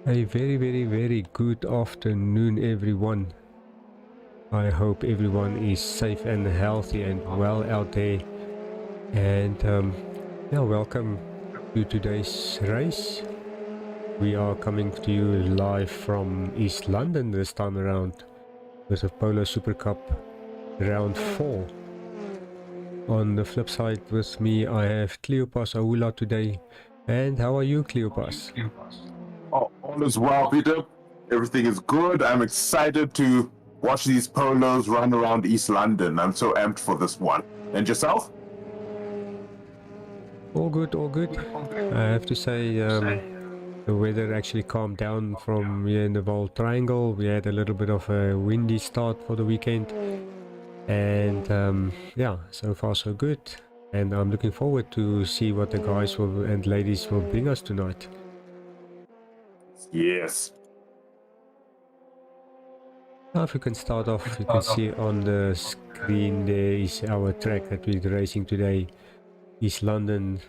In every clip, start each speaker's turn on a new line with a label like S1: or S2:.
S1: A very good afternoon, everyone. I hope everyone is safe and healthy and well out there. And yeah, welcome to today's race. We are coming to you live from East London this time around with a Polo Super Cup round 4. On the flip side with me I have Cleopas Aula today. And how are you, Cleopas?
S2: All is well, Peter. Everything is good. I'm excited to watch these polos run around East London. I'm so amped for this one. And yourself?
S1: All good, all good. I have to say the weather actually calmed down from here in the Vaal Triangle. We had a little bit of a windy start for the weekend. And yeah, so far so good. And I'm looking forward to see what the guys will and ladies will bring us tonight.
S2: Yes.
S1: Now if you can start off, you can see on the screen there is our track that we're racing today, East London.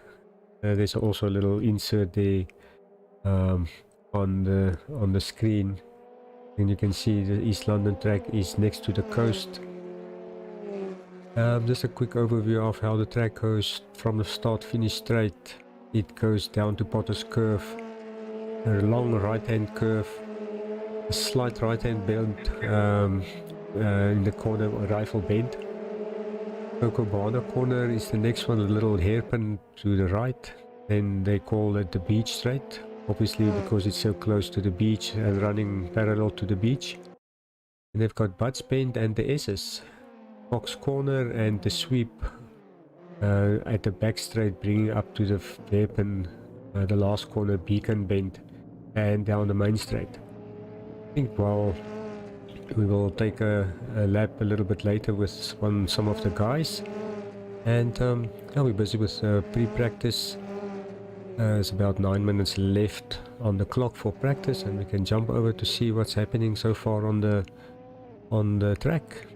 S1: There's also a little insert there on the screen, and you can see the East London track is next to the coast. Just a quick overview of how the track goes from the start finish straight. It goes down to Potter's Curve, a long right hand curve, a slight right hand bend in the corner, a rifle bend. Cocobana corner is the next one, a little hairpin to the right. Then they call it the beach straight, obviously because it's so close to the beach and running parallel to the beach. And they've got Butts Bend and the S's, Fox corner and the sweep at the back straight, bringing up to the hairpin, the last corner, Beacon Bend, and down the main straight. I think well, we will take a lap a little bit later with some of the guys, and yeah, we're busy with pre-practice. There's about 9 minutes left on the clock for practice, and we can jump over to see what's happening so far on the track.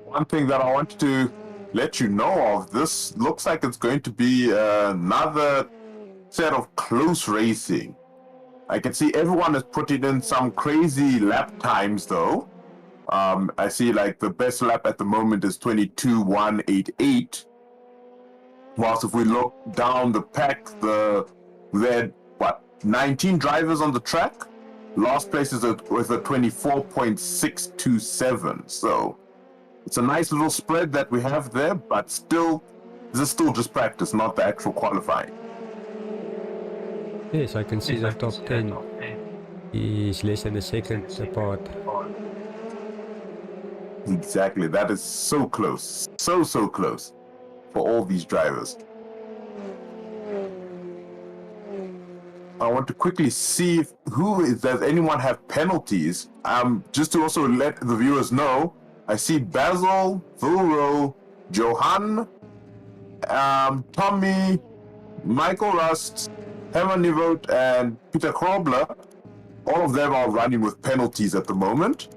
S2: One thing that I wanted to let you know of, this looks like it's going to be another set of close racing. I can see everyone is putting in some crazy lap times though. I see like the best lap at the moment is 22.188. Whilst if we look down the pack, there are 19 drivers on the track. Last place is with a 24.627. So it's a nice little spread that we have there, but still, this is still just practice, not the actual qualifying.
S1: Yes, I can see the top 10 is less than a second apart.
S2: Exactly, that is so close, so close for all these drivers. I want to quickly see does anyone have penalties? Just to also let the viewers know, I see Basil, Vilro, Johan, Tommy, Michael Rust, Herman Nivot, and Peter Krobler. All of them are running with penalties at the moment,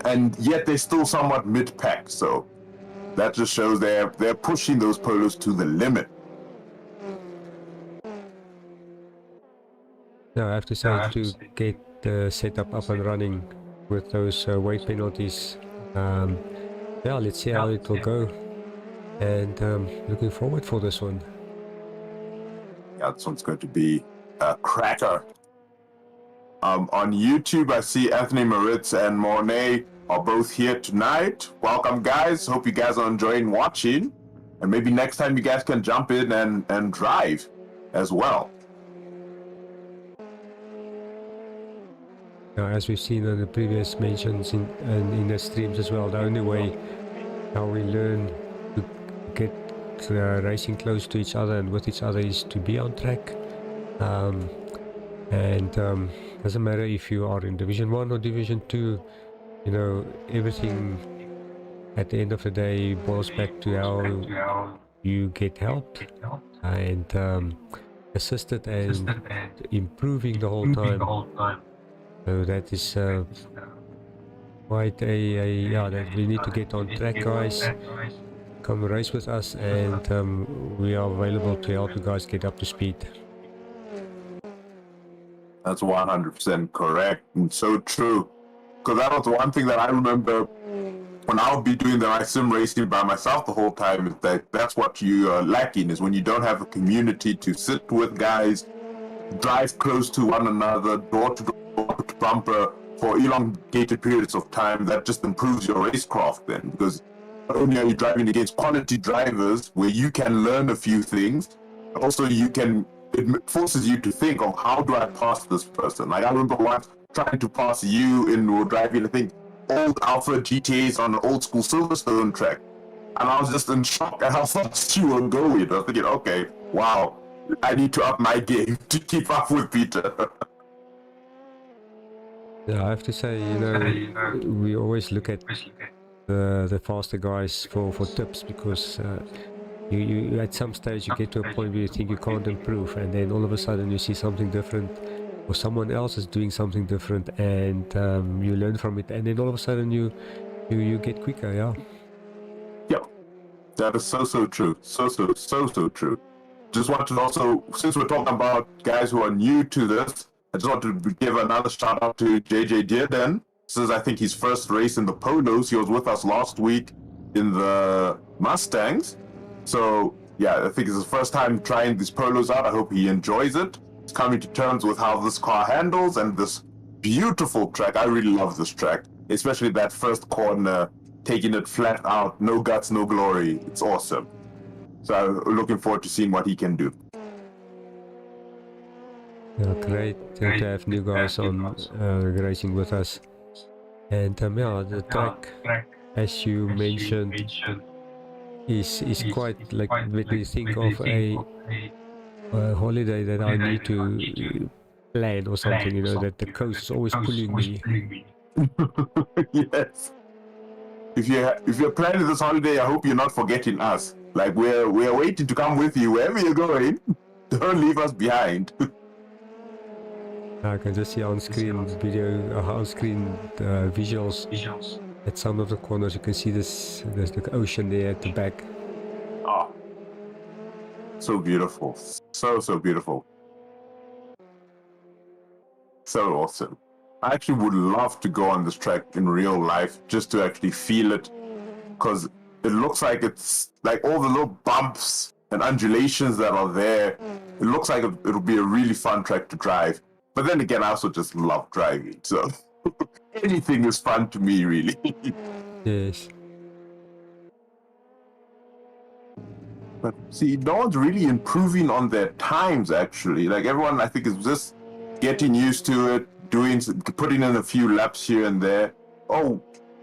S2: and yet they're still somewhat mid-pack. So that just shows they're pushing those polos to the limit.
S1: Now I have to say, to get the setup up and running with those weight penalties, yeah, let's see how it will go, and looking forward for this one.
S2: Yeah, this one's going to be a cracker. On YouTube, I see Anthony Moritz and Mornay are both here tonight. Welcome, guys. Hope you guys are enjoying watching. And maybe next time you guys can jump in and drive as well.
S1: Now, as we've seen on the previous mentions in the streams as well, the only way how we learn to get racing close to each other and with each other is to be on track. Doesn't matter if you are in Division 1 or Division 2, you know, everything at the end of the day boils back to how you get helped and assisted and improving the whole time. So that is quite yeah, that we need to get on track, guys. come race with us, and we are available to help you guys get up to speed.
S2: That's 100% correct and so true. Because that was one thing that I remember when I would be doing the sim racing by myself the whole time, is that's what you are lacking, is when you don't have a community to sit with guys, drive close to one another, door to bumper for elongated periods of time. That just improves your racecraft then, because not only are you driving against quality drivers where you can learn a few things, but also it forces you to think of, how do I pass this person? Like, I remember once trying to pass you in, we were driving, I think, old Alpha GTAs on an old school Silverstone track. And I was just in shock at how fast you were going. I was thinking, okay, wow, I need to up my game to keep up with Peter.
S1: Yeah, I have to say, you know, we always look at the faster guys for tips, because you at some stage you get to a point where you think you can't improve, and then all of a sudden you see something different, or someone else is doing something different, and you learn from it, and then all of a sudden you get quicker. Yeah.
S2: Yep, that is so true. So true. Just want to also, since we're talking about guys who are new to this, I just want to give another shout out to JJ Dearden. This is, I think, his first race in the Polos. He was with us last week in the Mustangs. So yeah, I think it's his first time trying these Polos out. I hope he enjoys it. He's coming to terms with how this car handles and this beautiful track. I really love this track, especially that first corner, taking it flat out, no guts, no glory. It's awesome. So I'm looking forward to seeing what he can do.
S1: Yeah, great to have new guys on racing with us. And yeah, the track, as you mentioned, is quite like, when you think of a holiday that I need to plan or something, you know, that the coast is always pulling me.
S2: Yes. If you're planning this holiday, I hope you're not forgetting us. Like, we're waiting to come with you wherever you're going. Don't leave us behind.
S1: I can just see on screen visuals at some of the corners. You can see there's the ocean there at the back.
S2: Oh, so beautiful. So beautiful. So awesome. I actually would love to go on this track in real life, just to actually feel it, because it looks like it's like all the little bumps and undulations that are there. It looks like it'll be a really fun track to drive. But then again, I also just love driving, so anything is fun to me, really.
S1: Yes.
S2: But see, no one's really improving on their times, actually. Like, everyone, I think, is just getting used to it, putting in a few laps here and there. Oh,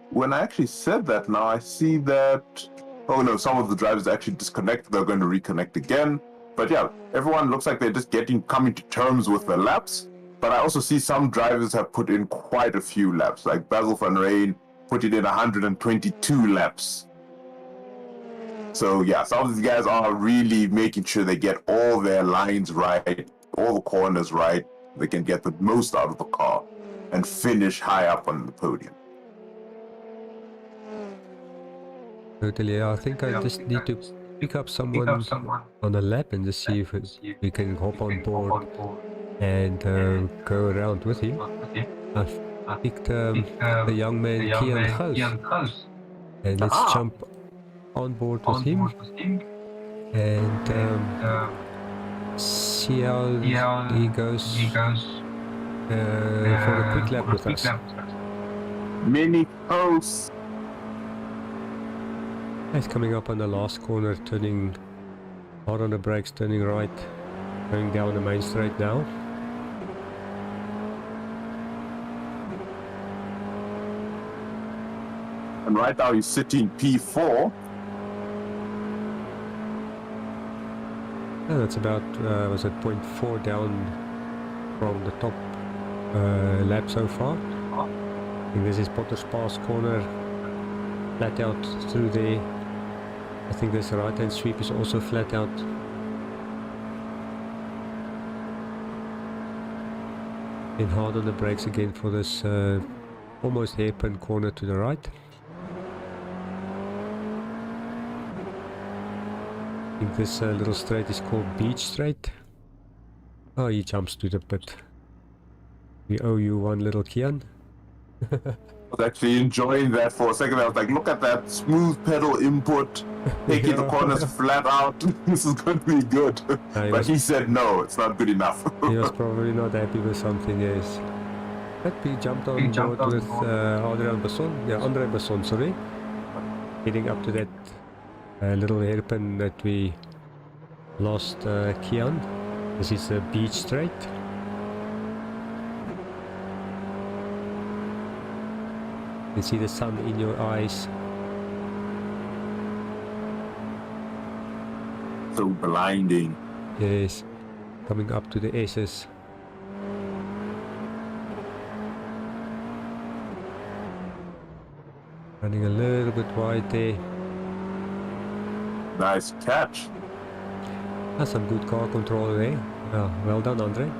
S2: when I actually said that now, I see that, oh no, some of the drivers actually disconnected. They're going to reconnect again. But yeah, everyone looks like they're just coming to terms with the laps. But I also see some drivers have put in quite a few laps, like Basil van Rijn put it in 122 laps. So yeah, some of these guys are really making sure they get all their lines right, all the corners right. They can get the most out of the car and finish high up on the podium.
S1: Totally. I think I just need to pick up someone on a lap and just see if we can hop on board and go around with him. I've picked the young man Kian Ghost, and let's jump on board with him and see how he goes for a quick lap with us.
S2: Mini host.
S1: He's coming up on the last corner, turning hard on the brakes, turning right, going down the main straight now.
S2: And right now he's sitting P4.
S1: Yeah, that's about, was it 0.4 down from the top lap so far. I think this is Potter's Pass corner, flat out through there. I think this right hand sweep is also flat out. And hard on the brakes again for this almost hairpin corner to the right. I think this little straight is called Beach Straight. Oh, he jumps to the pit. We owe you one little Kian.
S2: I was actually enjoying that for a second. I was like, look at that smooth pedal input, taking the corners flat out. This is going to be good. But he said no, it's not good enough.
S1: He was probably not happy with something else. But we jumped on board with Andre Besson, sorry. Heading up to that little hairpin that we lost Kian. This is a beach straight. You can see the sun in your eyes.
S2: So blinding.
S1: Yes, coming up to the S's. Running a little bit wide there.
S2: Nice catch.
S1: That's some good car control there. Oh, well done, Andre.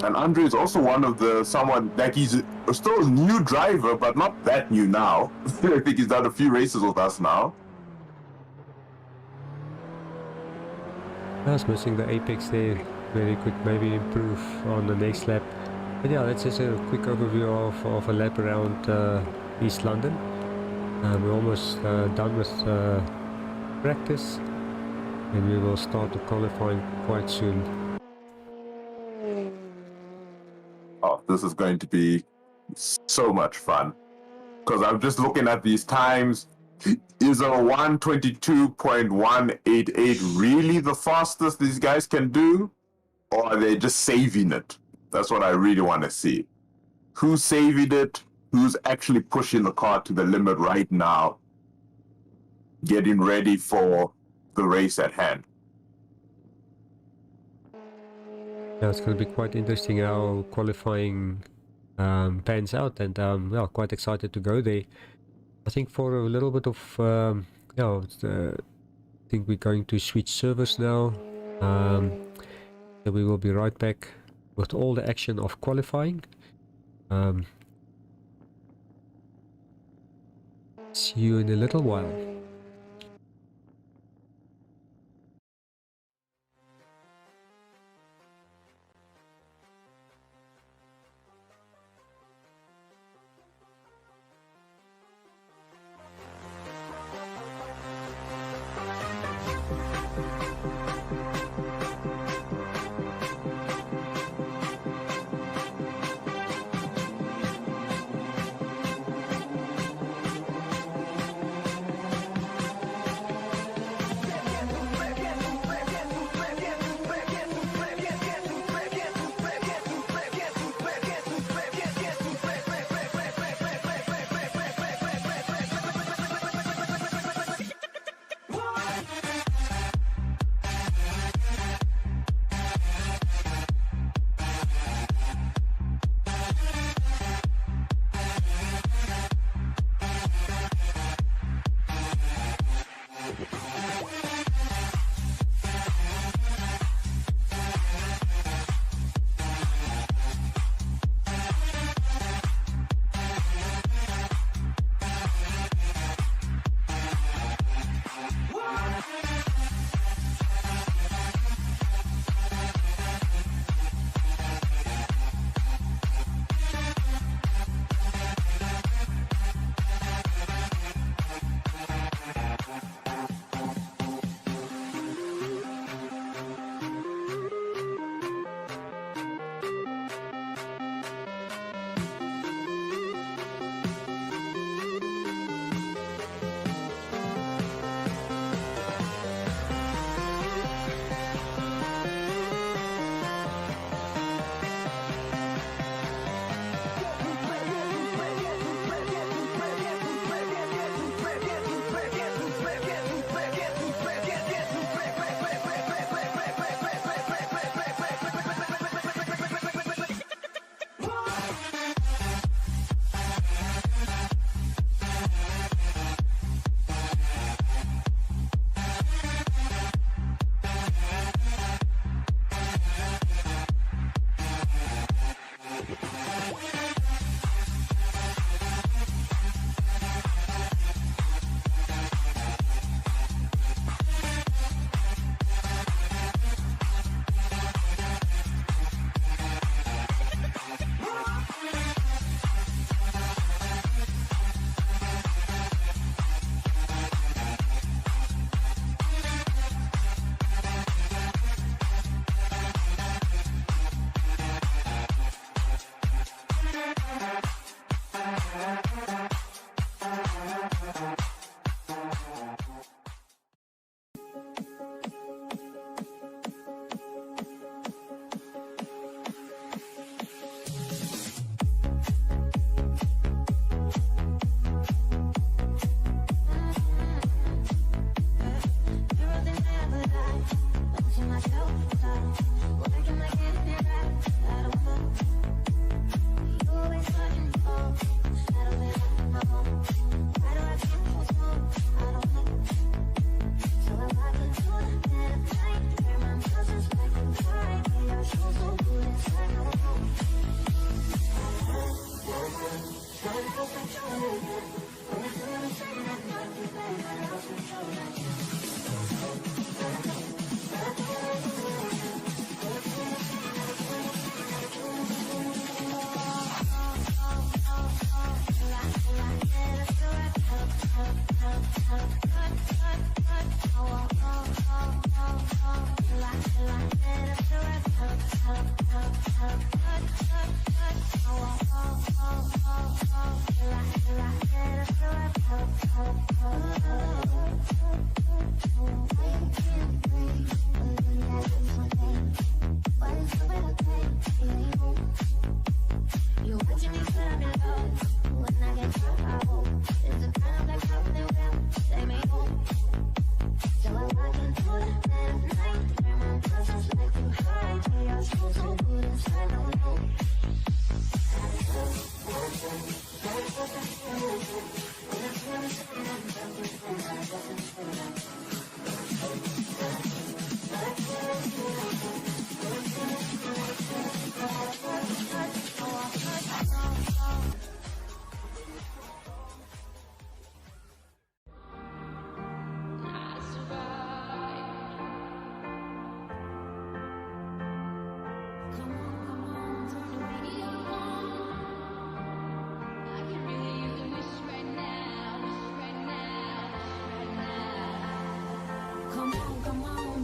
S2: And Andre is also one of someone like he's still a new driver, but not that new now. I think he's done a few races with us now.
S1: I was missing the apex there, where he could maybe improve on the next lap. But yeah, that's just a quick overview of a lap around East London. We're almost done with practice, and we will start the qualifying quite soon.
S2: Oh, this is going to be so much fun. Because I'm just looking at these times. Is a 1:22.188 really the fastest these guys can do? Or are they just saving it? That's what I really want to see. Who's saving it? Who's actually pushing the car to the limit right now? Getting ready for the race at hand.
S1: Yeah, it's going to be quite interesting how qualifying pans out, and yeah, quite excited to go there. I think for a little bit of, I think we're going to switch servers now. So we will be right back with all the action of qualifying. See you in a little while.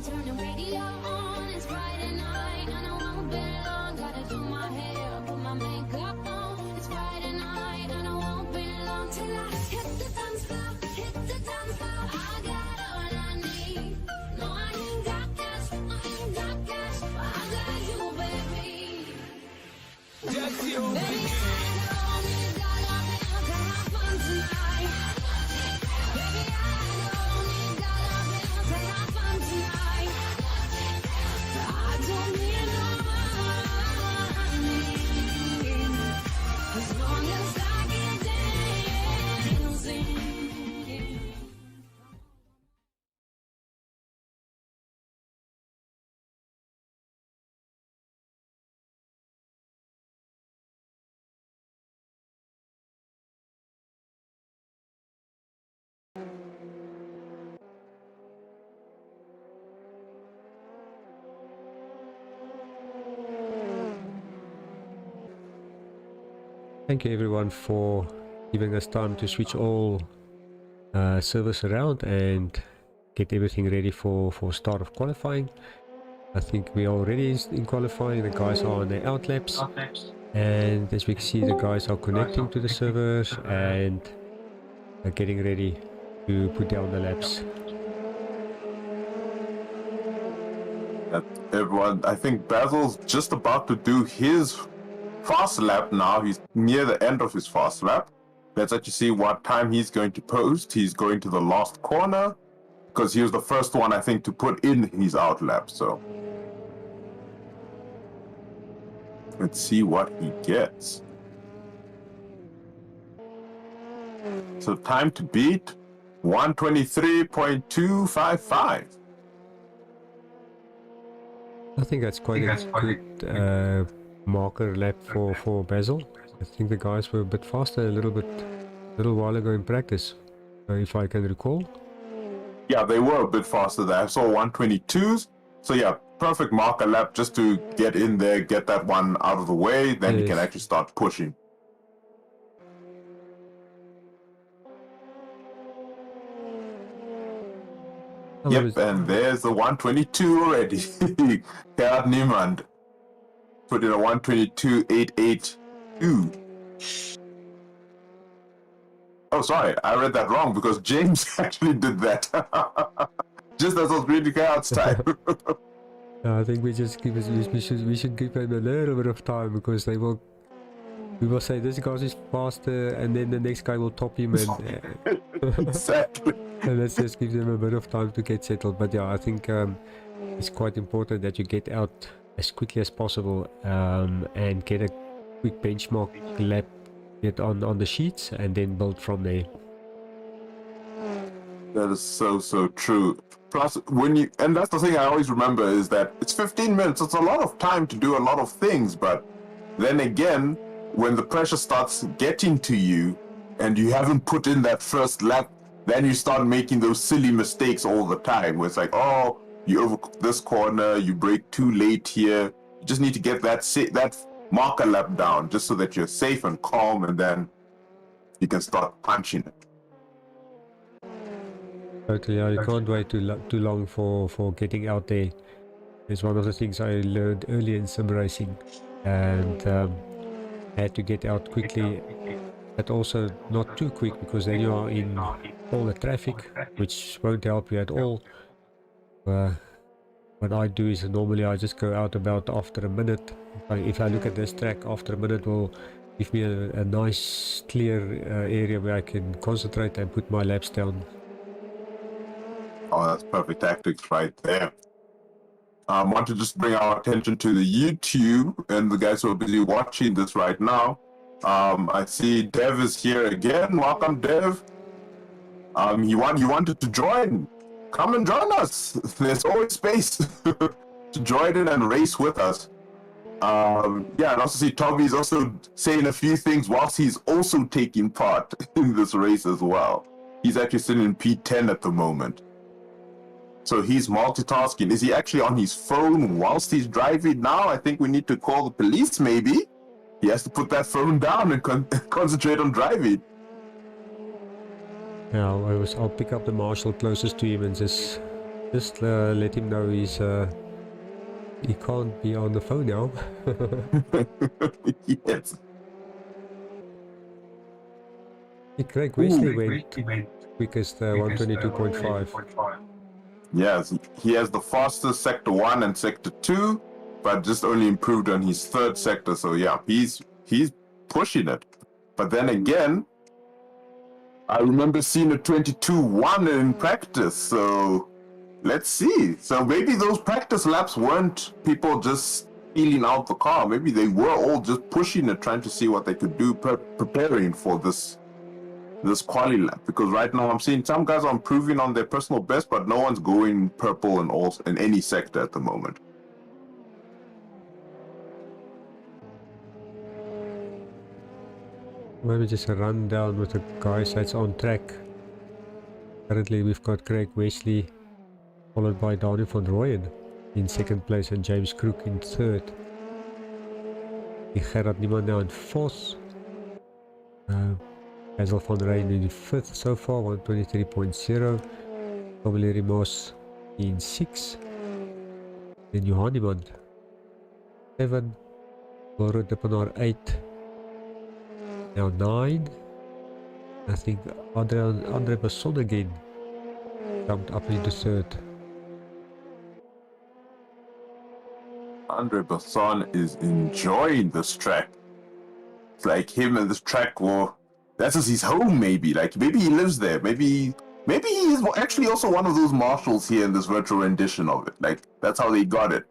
S3: turn the radio on. It's Friday night and I won't be long. Gotta do my hair, put my makeup on. It's Friday night and I won't be long till I hit the dance floor, hit the dance floor. I got all I need. No, I ain't got cash, but I got you, baby.
S4: Just you,
S3: Baby,
S4: baby.
S3: I only got love and to have fun tonight. Baby, I only got love and to have fun tonight. I don't need no money, as long as I can dancing.
S1: Thank you everyone for giving us time to switch all servers around and get everything ready for start of qualifying. I think we are already in qualifying. The guys are on their out laps, and as we can see, the guys are connecting to the servers and are getting ready to put down the laps.
S2: Everyone, I think Basil's just about to do his fast lap now. He's near the end of his fast lap. Let's actually see what time he's going to post. He's going to the last corner because he was the first one, I think, to put in his out lap. So let's see what he gets. So time to beat 123.255.
S1: I think that's quite a good marker lap for Basil. I think the guys were a bit faster a little while ago in practice, if I can recall.
S2: Yeah, they were a bit faster there. I saw 122s. So yeah, perfect marker lap just to get in there, get that one out of the way, then you can
S1: Yes.
S2: actually start pushing.
S1: Oh,
S2: Yep, and there's the 122 already. Gerhard Niemand put in a 122.882. Oh, sorry, I read that wrong because James actually did that. Just as I was reading Gerhard's time.
S1: I think we should give them a little bit of time because we will say this guy is faster and then the next guy will top him and
S2: Exactly.
S1: and let's just give them a bit of time to get settled. But yeah, I think it's quite important that you get out as quickly as possible and get a quick benchmark lap, get on the sheets, and then build from there.
S2: That is so true. Plus, and that's the thing I always remember is that it's 15 minutes. It's a lot of time to do a lot of things, but then again, when the pressure starts getting to you and you haven't put in that first lap, then you start making those silly mistakes all the time where it's like, oh, you overcook this corner, you brake too late here. You just need to get that marker lap down just so that you're safe and calm, and then you can start punching it.
S1: Totally, you can't wait too long for getting out there. It's one of the things I learned early in sim racing, and had to get out quickly, but also not too quick because then you are in all the traffic, which won't help you at all. What I do is normally I just go out about after a minute. If I look at this track, after a minute will give me a nice clear area where I can concentrate and put my laps down.
S2: Oh, that's perfect tactics right there. I want to just bring our attention to the YouTube and the guys who are busy watching this right now. I see Dev is here again. Welcome, Dev. You wanted to join. Come and join us. There's always space to join in and race with us. Yeah, and also see Tommy's also saying a few things whilst he's also taking part in this race as well. He's actually sitting in P10 at the moment. So he's multitasking. Is he actually on his phone whilst he's driving now? I think we need to call the police maybe. He has to put that phone down and concentrate on driving.
S1: Yeah, I'll pick up the marshal closest to him and just Just let him know he can't be on the phone now.
S2: Yes.
S1: Craig Wesley went quickest 122.5.
S2: Yes, he has the fastest sector 1 and sector 2, but just only improved on his third sector. So yeah, he's pushing it. But then again, I remember seeing a 22-1 in practice. So let's see. So maybe those practice laps weren't people just feeling out the car. Maybe they were all just pushing it, trying to see what they could do, preparing for this quali lap. Because right now I'm seeing some guys are improving on their personal best, but no one's going purple in any sector at the moment.
S1: Maybe just a rundown with the guys that's on track. Currently we've got Craig Wesley, followed by Daniel van Rooyen in second place and James Crook in third. Gerard Niemann now in fourth. Basil van Rijn in fifth so far, 123.0. Valerie Moss in sixth. Then Johan Niemann 7. Laura Dippenaar 8. Now 9. I think Andre Besson again jumped up into third.
S2: Andre Besson is enjoying this track. It's like him and this track that's just his home, maybe. Like maybe he lives there. Maybe he's actually also one of those marshals here in this virtual rendition of it. Like that's how they got it.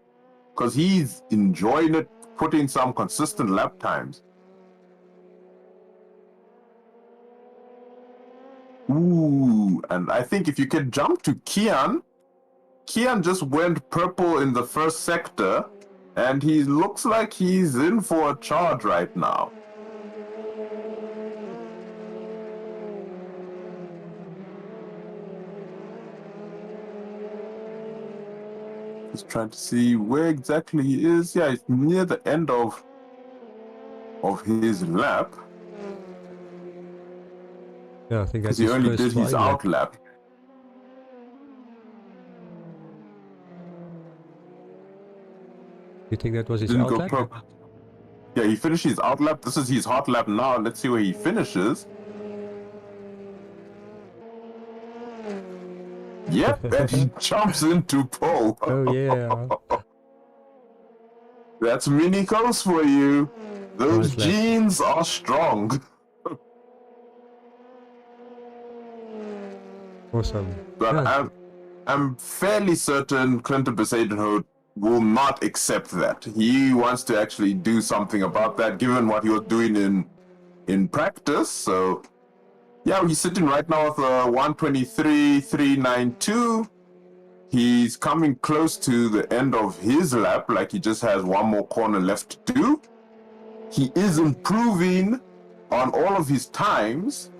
S2: Because he's enjoying it, putting some consistent lap times. Ooh, and I think if you can jump to Kian just went purple in the first sector, and he looks like he's in for a charge right now. Just trying to see where exactly he is. Yeah, it's near the end of his lap.
S1: Yeah, I think that's
S2: He only did his out lap.
S1: You think that was his
S2: Didn't
S1: out
S2: go
S1: lap?
S2: Yeah, he finished his out lap. This is his hot lap now. Let's see where he finishes. Yep, and he jumps into pole.
S1: Oh yeah.
S2: That's mini coast for you. Those
S1: Nice lap.
S2: genes are strong.
S1: Awesome.
S2: But
S1: Yeah.
S2: I'm fairly certain Clinton Besadenhout will not accept that. He wants to actually do something about that, given what he was doing in practice. So yeah, he's sitting right now with a 123.392. He's coming close to the end of his lap, like he just has one more corner left to do. He is improving on all of his times,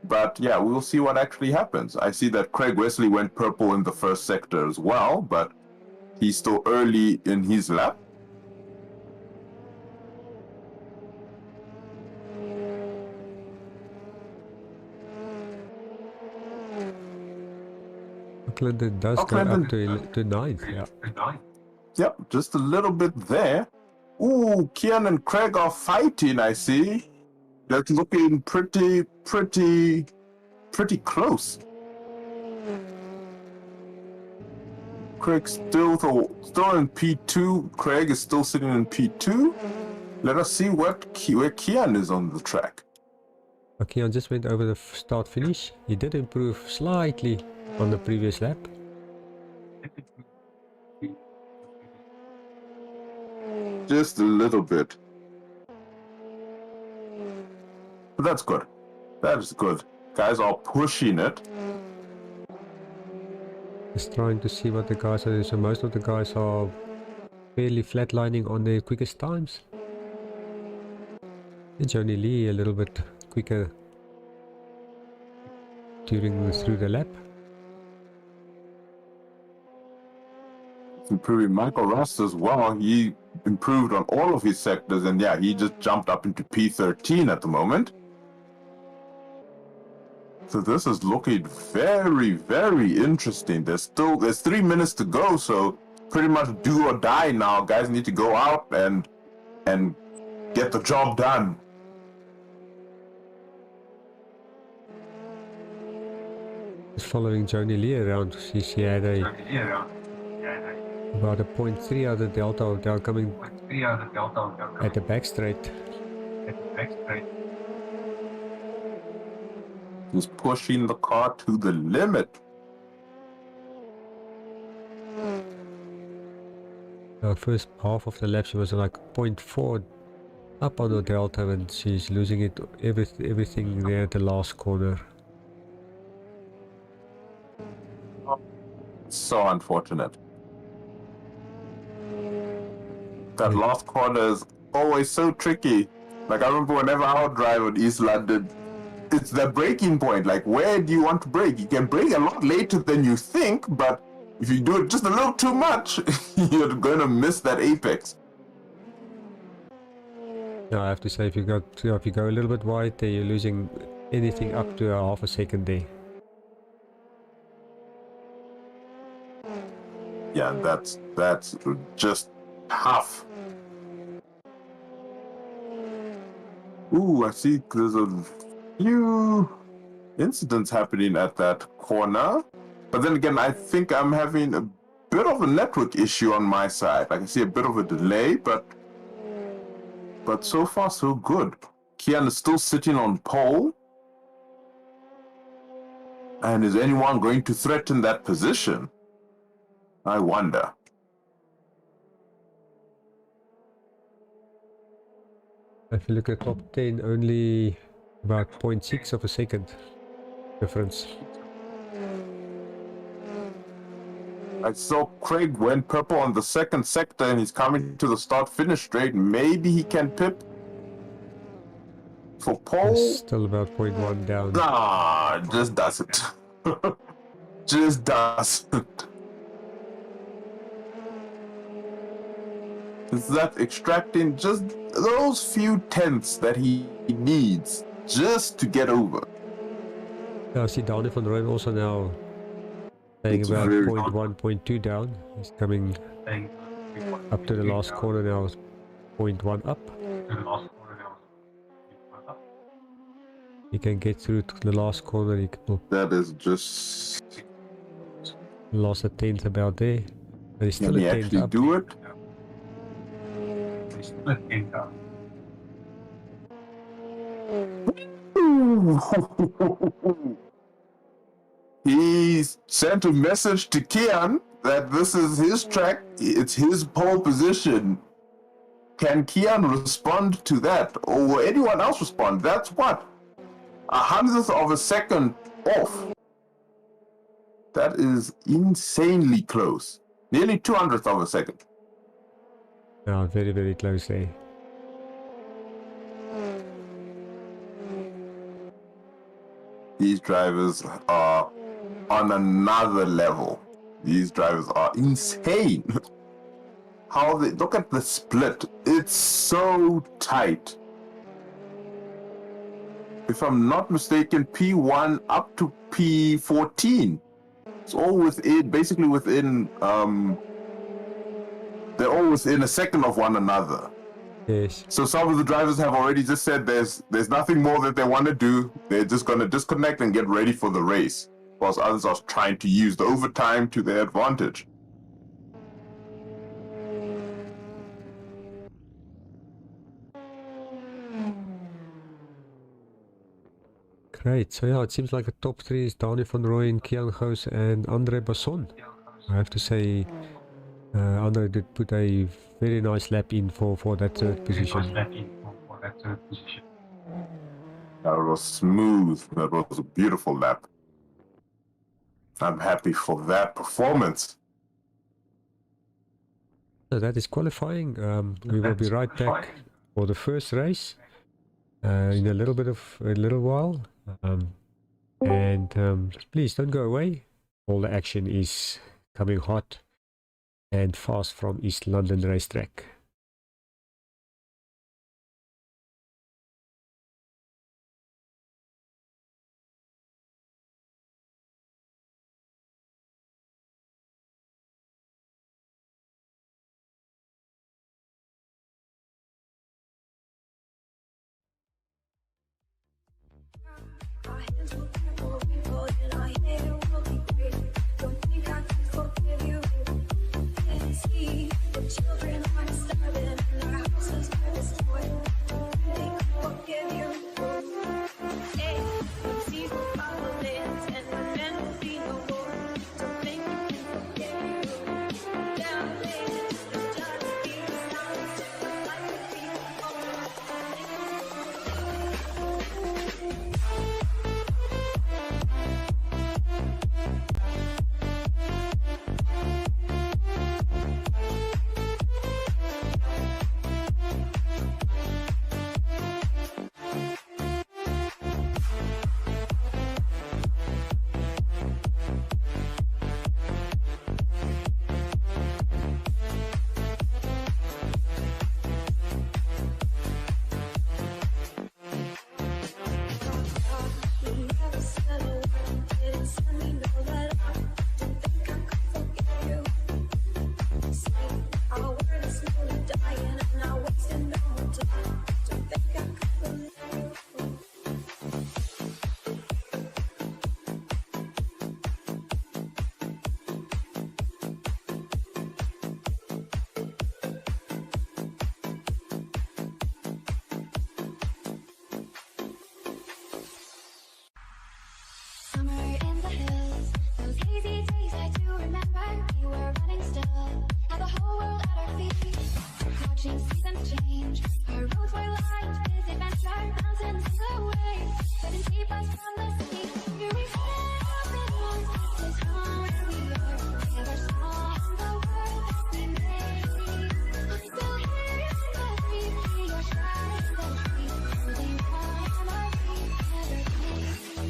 S2: but yeah, we'll see what actually happens. I see that Craig Wesley went purple in the first sector as well, but he's still early in his lap.
S1: Clinton does go
S2: Clinton.
S1: up to 9th, yeah.
S2: Yep, just a little bit there. Ooh, Kian and Craig are fighting, I see. That's looking pretty close. Craig's still in P2. Craig is still sitting in P2. Let us see where Kian is on the track.
S1: Kian just went over the start finish. He did improve slightly on the previous lap.
S2: Just a little bit. But that's good. That is good. Guys are pushing it.
S1: Just trying to see what the guys are doing. So most of the guys are fairly flatlining on their quickest times. And Johnny Lee a little bit quicker through the lap.
S2: Improving Michael Rust as well. He improved on all of his sectors, and yeah, he just jumped up into P13 at the moment. So this is looking very, very interesting. There's 3 minutes to go, so pretty much do or die now. Guys need to go out and get the job done.
S1: Just following Joni Lee around. She had about a 0.3 out of delta. They're coming at the back straight.
S2: Just pushing the car to the limit.
S1: First half of the lap she was like 0.4 up on the delta, and she's losing it everything there at the last corner.
S2: So unfortunate. That last corner is always so tricky. Like I remember whenever I would drive in East London, it's the breaking point. Like where do you want to brake? You can brake a lot later than you think, but if you do it just a little too much, you're gonna miss that apex.
S1: Yeah, I have to say, if you go a little bit wide there, you're losing anything up to a half a second there.
S2: Yeah, that's just tough. Ooh, I see there's a few incidents happening at that corner. But then again, I think I'm having a bit of a network issue on my side. I can see a bit of a delay, but so far so good. Kian is still sitting on pole. And is anyone going to threaten that position? I wonder.
S1: If you look at top 10, only about 0.6 of a second difference.
S2: I saw Craig went purple on the second sector and he's coming to the start-finish straight. Maybe he can pip for pole.
S1: Still about 0.1 down.
S2: Nah, just doesn't. Just doesn't. Is that extracting just those few tenths that he needs just to get over?
S1: Yeah, I see Dani van Rooyen also now staying about 0.1, 0.2 down. He's coming up to the last corner now, 0.1 up. He can get through to the last corner. He can
S2: That is just...
S1: lost a tenth about there. But he's still
S2: Can
S1: a
S2: he
S1: tenth
S2: actually
S1: up.
S2: do it? He sent a message to Kian that this is his track, it's his pole position. Can Kian respond to that? Or will anyone else respond? That's what? 100th of a second off. That is insanely close. Nearly 200th of a second.
S1: Yeah, very, very close there.
S2: These drivers are on another level. These drivers are insane. How they look at the split. It's so tight. If I'm not mistaken, P1 up to P14. It's all within, basically within, they're all within a second of one another.
S1: Yes.
S2: So some of the drivers have already just said there's nothing more that they want to do. They're just going to disconnect and get ready for the race, whilst others are trying to use the overtime to their advantage.
S1: Great. So yeah, it seems like the top three is Dani van Rooyen, Kian Gous and Andre Basson. I have to say, Andre did put a very nice lap in for that third position.
S2: That was smooth. That was a beautiful lap. I'm happy for that performance.
S1: So that is qualifying. We will be right back for the first race in a little while. Please don't go away. All the action is coming hot and fast from East London racetrack.
S5: Our hands will tremble, we fall in our head, it will be great. Don't think I can forgive you. Can't see the children are starving and our houses are destroyed. Don't think I forgive you. Hey, the seas will follow lands and the men will be no more. Don't think I can forgive you. Down there, the judge be silent, the light will be over. Don't think I can forgive you. Summer in the hills, those hazy days I do remember. We were running still, had the whole world at our feet. Watching seasons change, our roads were lined with adventure, mountains in the way, couldn't keep us from the sea. Here we go, up in arms, this is home where we are. Together small in the world that we made. I'm still here in the breeze, see your shadow in the trees, holding on memories never fade.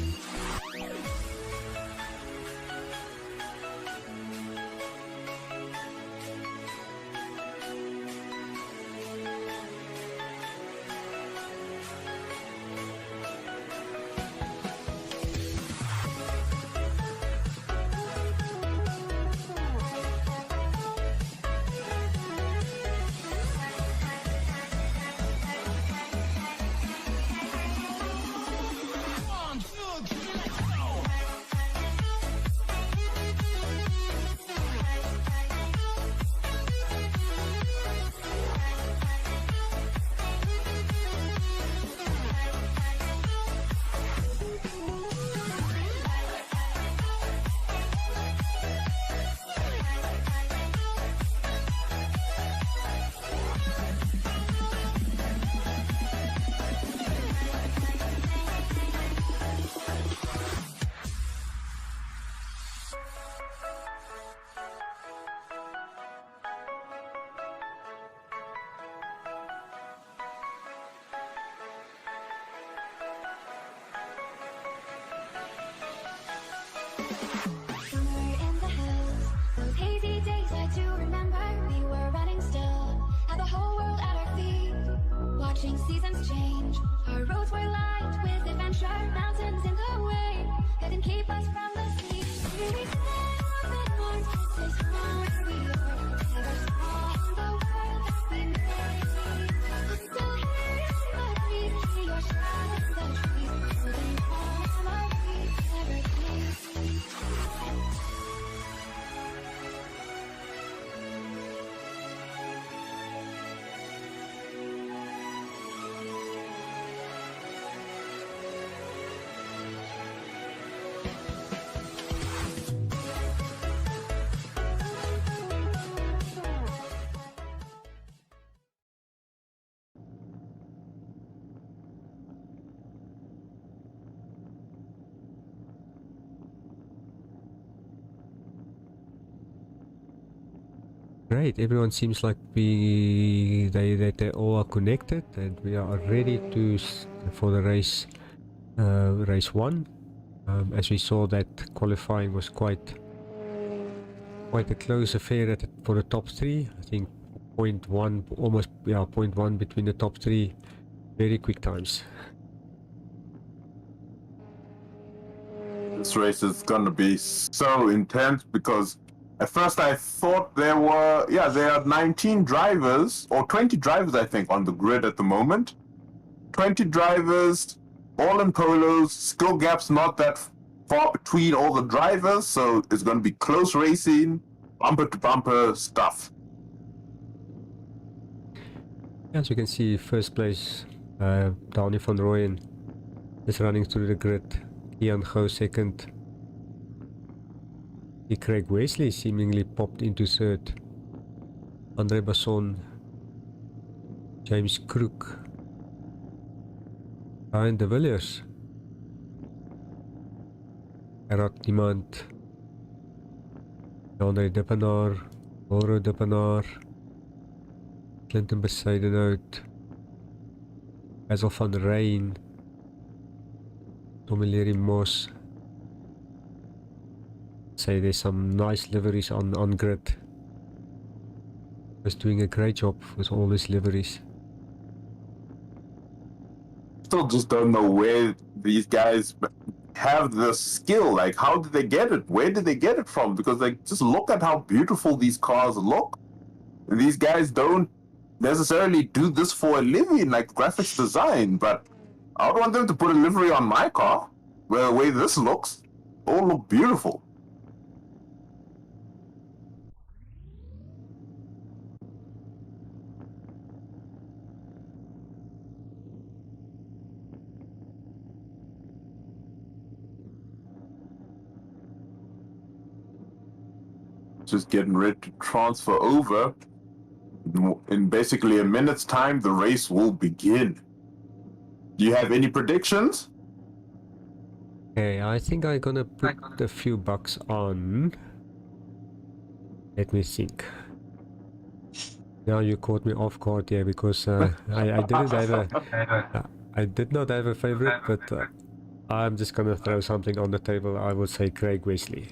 S5: Summer in the hills, those hazy days I do remember. We were running still, had the whole world at our feet. Watching seasons change, our roads were lined with adventure, mountains in the way, couldn't keep us from the sea. Here we stand up in arms, this is home where we are. Together small in the world that we made. I'm still here in the breeze, see your shadow in the trees, holding on memories never fade.
S1: Great, everyone seems like they all are connected and we are ready to for the race race 1. As we saw, that qualifying was quite a close affair for the top 3. I think 0.1, almost 0.1 between the top 3. Very quick times.
S2: This race is gonna be so intense because at first I thought there are 19 drivers or 20 drivers I think on the grid at the moment. 20 drivers, all in polos, skill gaps not that far between all the drivers, so it's going to be close racing, bumper to bumper stuff.
S1: As you can see, first place, Dani van Rooyen is running through the grid. Ian Go second. Craig Wesley seemingly popped into third. Andre Basson, James Crook, Ryan de Villiers, Gerard Niemand, Andre Dippenaar, Oro Dippenaar, Clinton Bezuidenhout, Basil van Rijn, Tommy Leary Moss. Say there's some nice liveries on grid. Was doing a great job with all these liveries.
S2: Still just don't know where these guys have the skill. Like, how did they get it? Where did they get it from? Because, like, just look at how beautiful these cars look. These guys don't necessarily do this for a living, like graphics design, but I would want them to put a livery on my car. Well, the way this looks, all look beautiful. Just getting ready to transfer over. In basically a minute's time, the race will begin. Do you have any predictions?
S1: Okay, I think I'm gonna put a few bucks on. Let me think. Now you caught me off guard here because I didn't have a I did not have a favorite, but I'm just gonna throw something on the table. I would say Craig Wesley.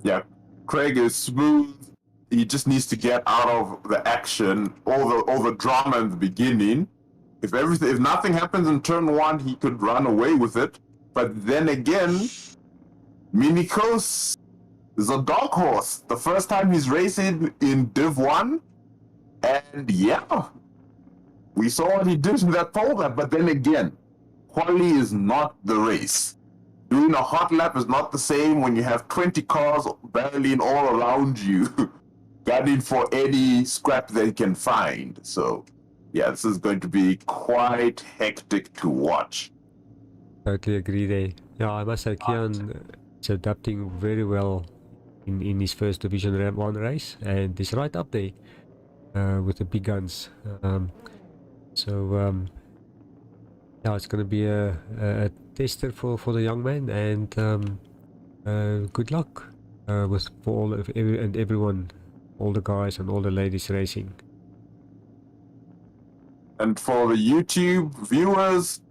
S2: Yeah, Craig is smooth. He just needs to get out of the action, all the drama in the beginning. If nothing happens in turn one, he could run away with it. But then again, Minikos is a dog horse. The first time he's racing in Div 1, and yeah, we saw what he did in that pole lap. But then again, quali is not the race. Doing a hot lap is not the same when you have 20 cars barreling all around you, gunning for any scrap they can find. So, yeah, this is going to be quite hectic to watch.
S1: Totally agree there. Yeah, I must say Kian is adapting very well in his first Division 1 race, and he's right up there with the big guns. Yeah, it's going to be a tester for the young man, and good luck for all of everyone, all the guys and all the ladies racing.
S2: And for the YouTube viewers,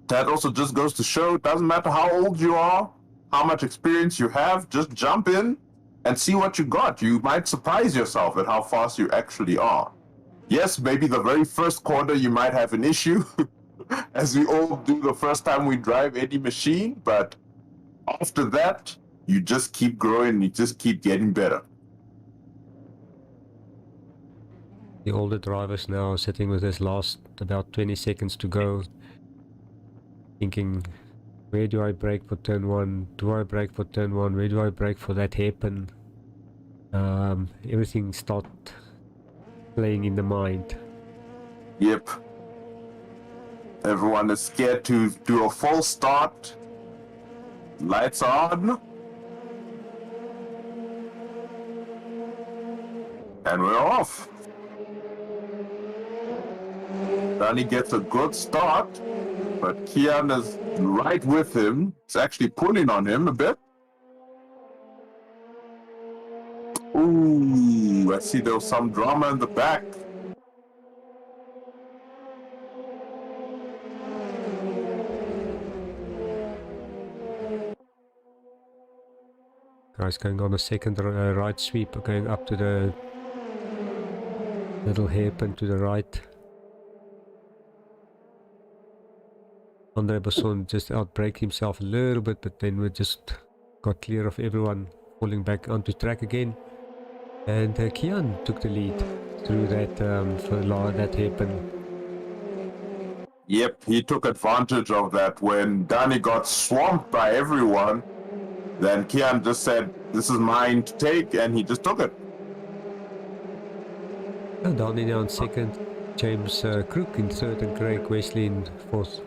S2: that also just goes to show, it doesn't matter how old you are, how much experience you have, just jump in and see what you got. You might surprise yourself at how fast you actually are. Yes, maybe the very first corner you might have an issue, as we all do the first time we drive any machine, but after that, you just keep growing, you just keep getting better.
S1: The older drivers now sitting with this last about 20 seconds to go, thinking, where do I brake for turn 1? Do I brake for turn 1? Where do I brake for that hairpin? Everything start playing in the mind.
S2: Yep. Everyone is scared to do a full start. Lights on. And we're off. Danny gets a good start, but Kian is right with him. It's actually pulling on him a bit. Ooh, I see there was some drama in the back.
S1: Guys going on a second right sweep, going up to the little hairpin to the right. Andre Basson just outbraked himself a little bit, but then we just got clear of everyone, falling back onto track again. And Kian took the lead through that hairpin.
S2: Yep, he took advantage of that. When Danny got swamped by everyone, then Kian just said, "This is mine to take," and he just took it.
S1: Danny now in second, James Crook in third, and Craig Wesley in fourth.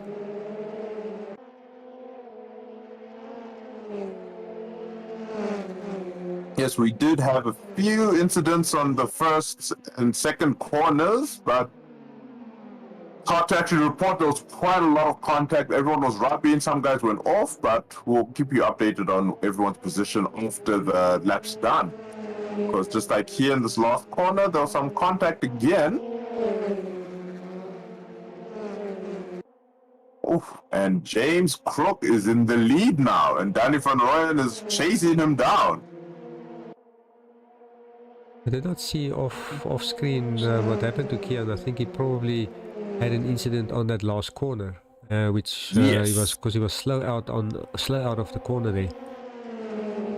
S2: Yes, we did have a few incidents on the first and second corners, but hard to actually report. There was quite a lot of contact. Everyone was rubbing. Some guys went off, but we'll keep you updated on everyone's position after the lap's done. Because just like here in this last corner, there was some contact again. Oof. And James Crook is in the lead now, and Danny van Rooyen is chasing him down.
S1: I did not see off screen what happened to Kian. I think he probably had an incident on that last corner, which
S2: Yes.
S1: he was, because he was slow out of the corner there.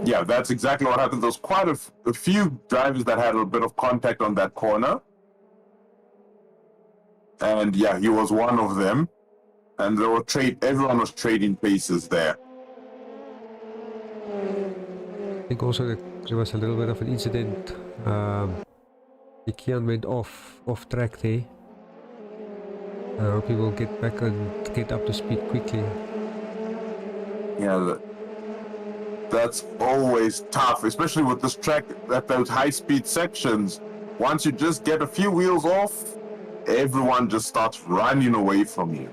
S2: Yeah, that's exactly what happened. There was quite a few drivers that had a bit of contact on that corner. And yeah, he was one of them. And they were everyone was trading paces there.
S1: I think also there was a little bit of an incident. Kian went off track there. I hope he will get back and get up to speed quickly.
S2: Yeah, that's always tough, especially with this track at those high-speed sections. Once you just get a few wheels off, everyone just starts running away from you.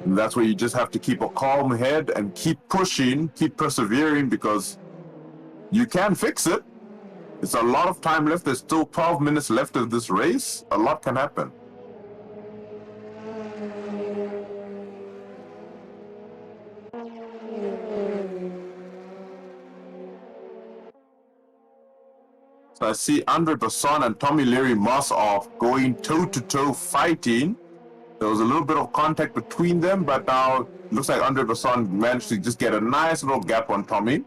S2: And that's where you just have to keep a calm head and keep pushing, keep persevering, because you can fix it. It's a lot of time left. There's still 12 minutes left of this race. A lot can happen. So I see Andre Basson and Tommy Leary Moss are going toe-to-toe fighting. There was a little bit of contact between them, but now it looks like Andre Basson managed to just get a nice little gap on Tommy.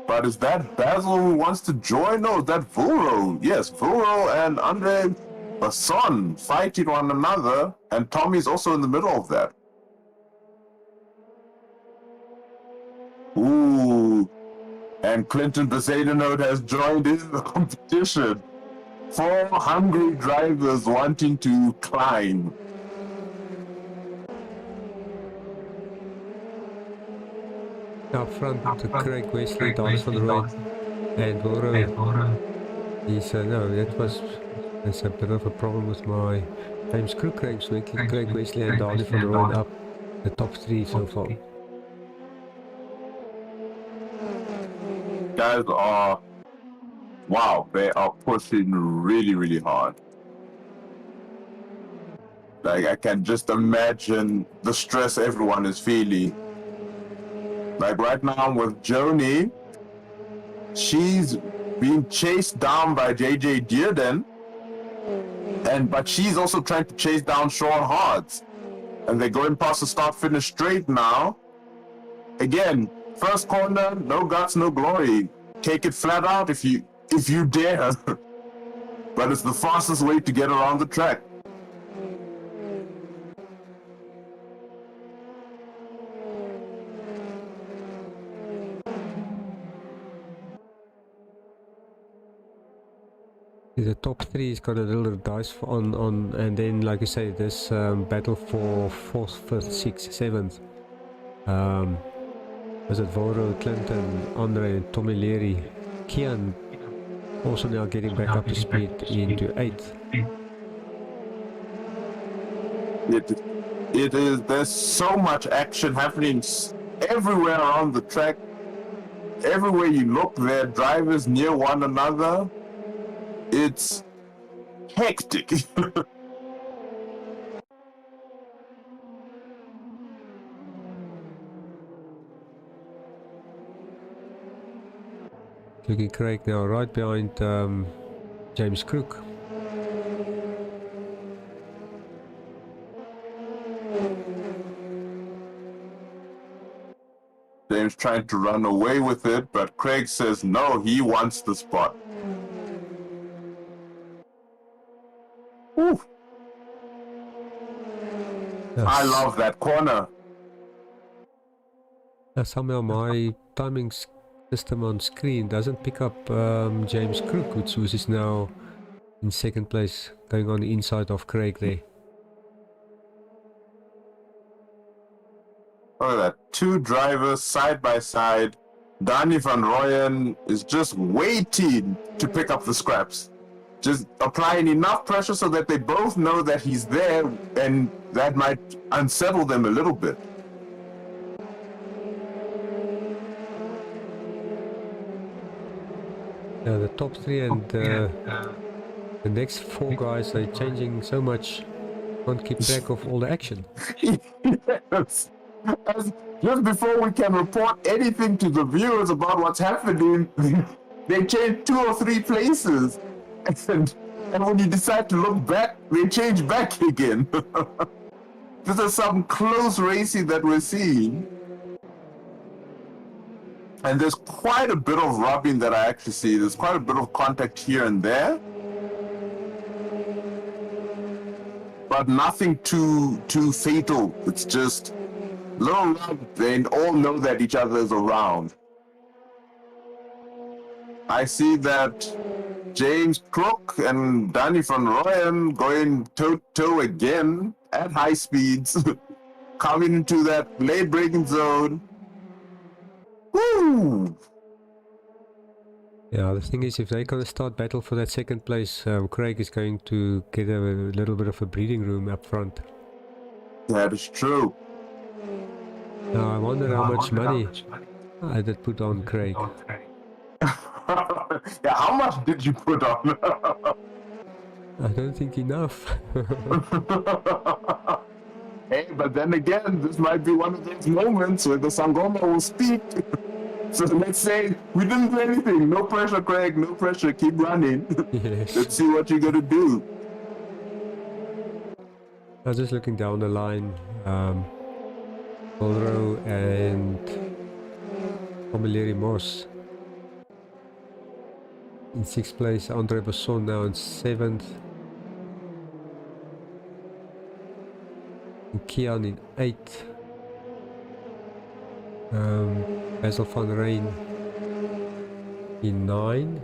S2: But is that Basil who wants to join? No, is that Vuro? Yes, Vuro and Andre Basson fighting one another, and Tommy's also in the middle of that. Ooh, and Clinton Bezadenode has joined in the competition. 4 hungry drivers wanting to climb.
S1: Up front, Craig Wesley, Danny van Rooyen, and Voro. He's no, that's a bit of a problem with my James Crook, Craig Wesley, and Danny van Rooyen up the top 3 so far.
S2: Guys are, wow, they are pushing really, really hard. Like, I can just imagine the stress everyone is feeling. Like right now with Joni, she's being chased down by JJ Dearden, but she's also trying to chase down Sean Hards. And they're going past the start-finish straight now. Again, first corner, no guts, no glory. Take it flat out if you dare. But it's the fastest way to get around the track.
S1: The top 3 has got a little dice on, and then, like you say, this battle for 4th, 5th, 6th, 7th. Was it Voro, Clinton, Andre, and Tommy Leary? Kian also now getting back up to speed into 8th.
S2: It is. There's so much action happening everywhere around the track. Everywhere you look, there are drivers near one another. It's hectic.
S1: Looking Craig now right behind James Crook.
S2: James James trying to run away with it, but Craig says no, he wants the spot. Whew. I love that corner.
S1: Somehow my timing system on screen doesn't pick up James Crook, which is now in second place, going on the inside of Craig there.
S2: Look at that. Two drivers side by side. Danny van Rooyen is just waiting to pick up the scraps. Just applying enough pressure so that they both know that he's there, and that might unsettle them a little bit.
S1: The top three and the next four guys, they're changing so much, can't keep track of all the action.
S2: Yes. Just before we can report anything to the viewers about what's happening, they change 2 or 3 places. And when you decide to look back, they change back again. This is some close racing that we're seeing. And there's quite a bit of rubbing that I actually see. There's quite a bit of contact here and there. But nothing too fatal. It's just little rub. They all know that each other is around. I see that James Crook and Danny van Rooyen going toe-to-toe again at high speeds, coming into that late braking zone. Woo!
S1: Yeah, the thing is, if they're going to start battle for that second place, Craig is going to get a little bit of a breathing room up front.
S2: That is true.
S1: Now, I wonder how much money I did put on Craig.
S2: Yeah, how much did you put on?
S1: I don't think enough.
S2: Hey, but then again, this might be one of those moments where the Sangoma will speak. So let's say we didn't do anything. No pressure, Craig. No pressure. Keep running.
S1: Yes.
S2: Let's see what you're gonna do.
S1: I was just looking down the line. Polro and Omeleri Moss in 6th place. Andre Besson now in 7th. Kian in 8th. Basil van Rijn in 9.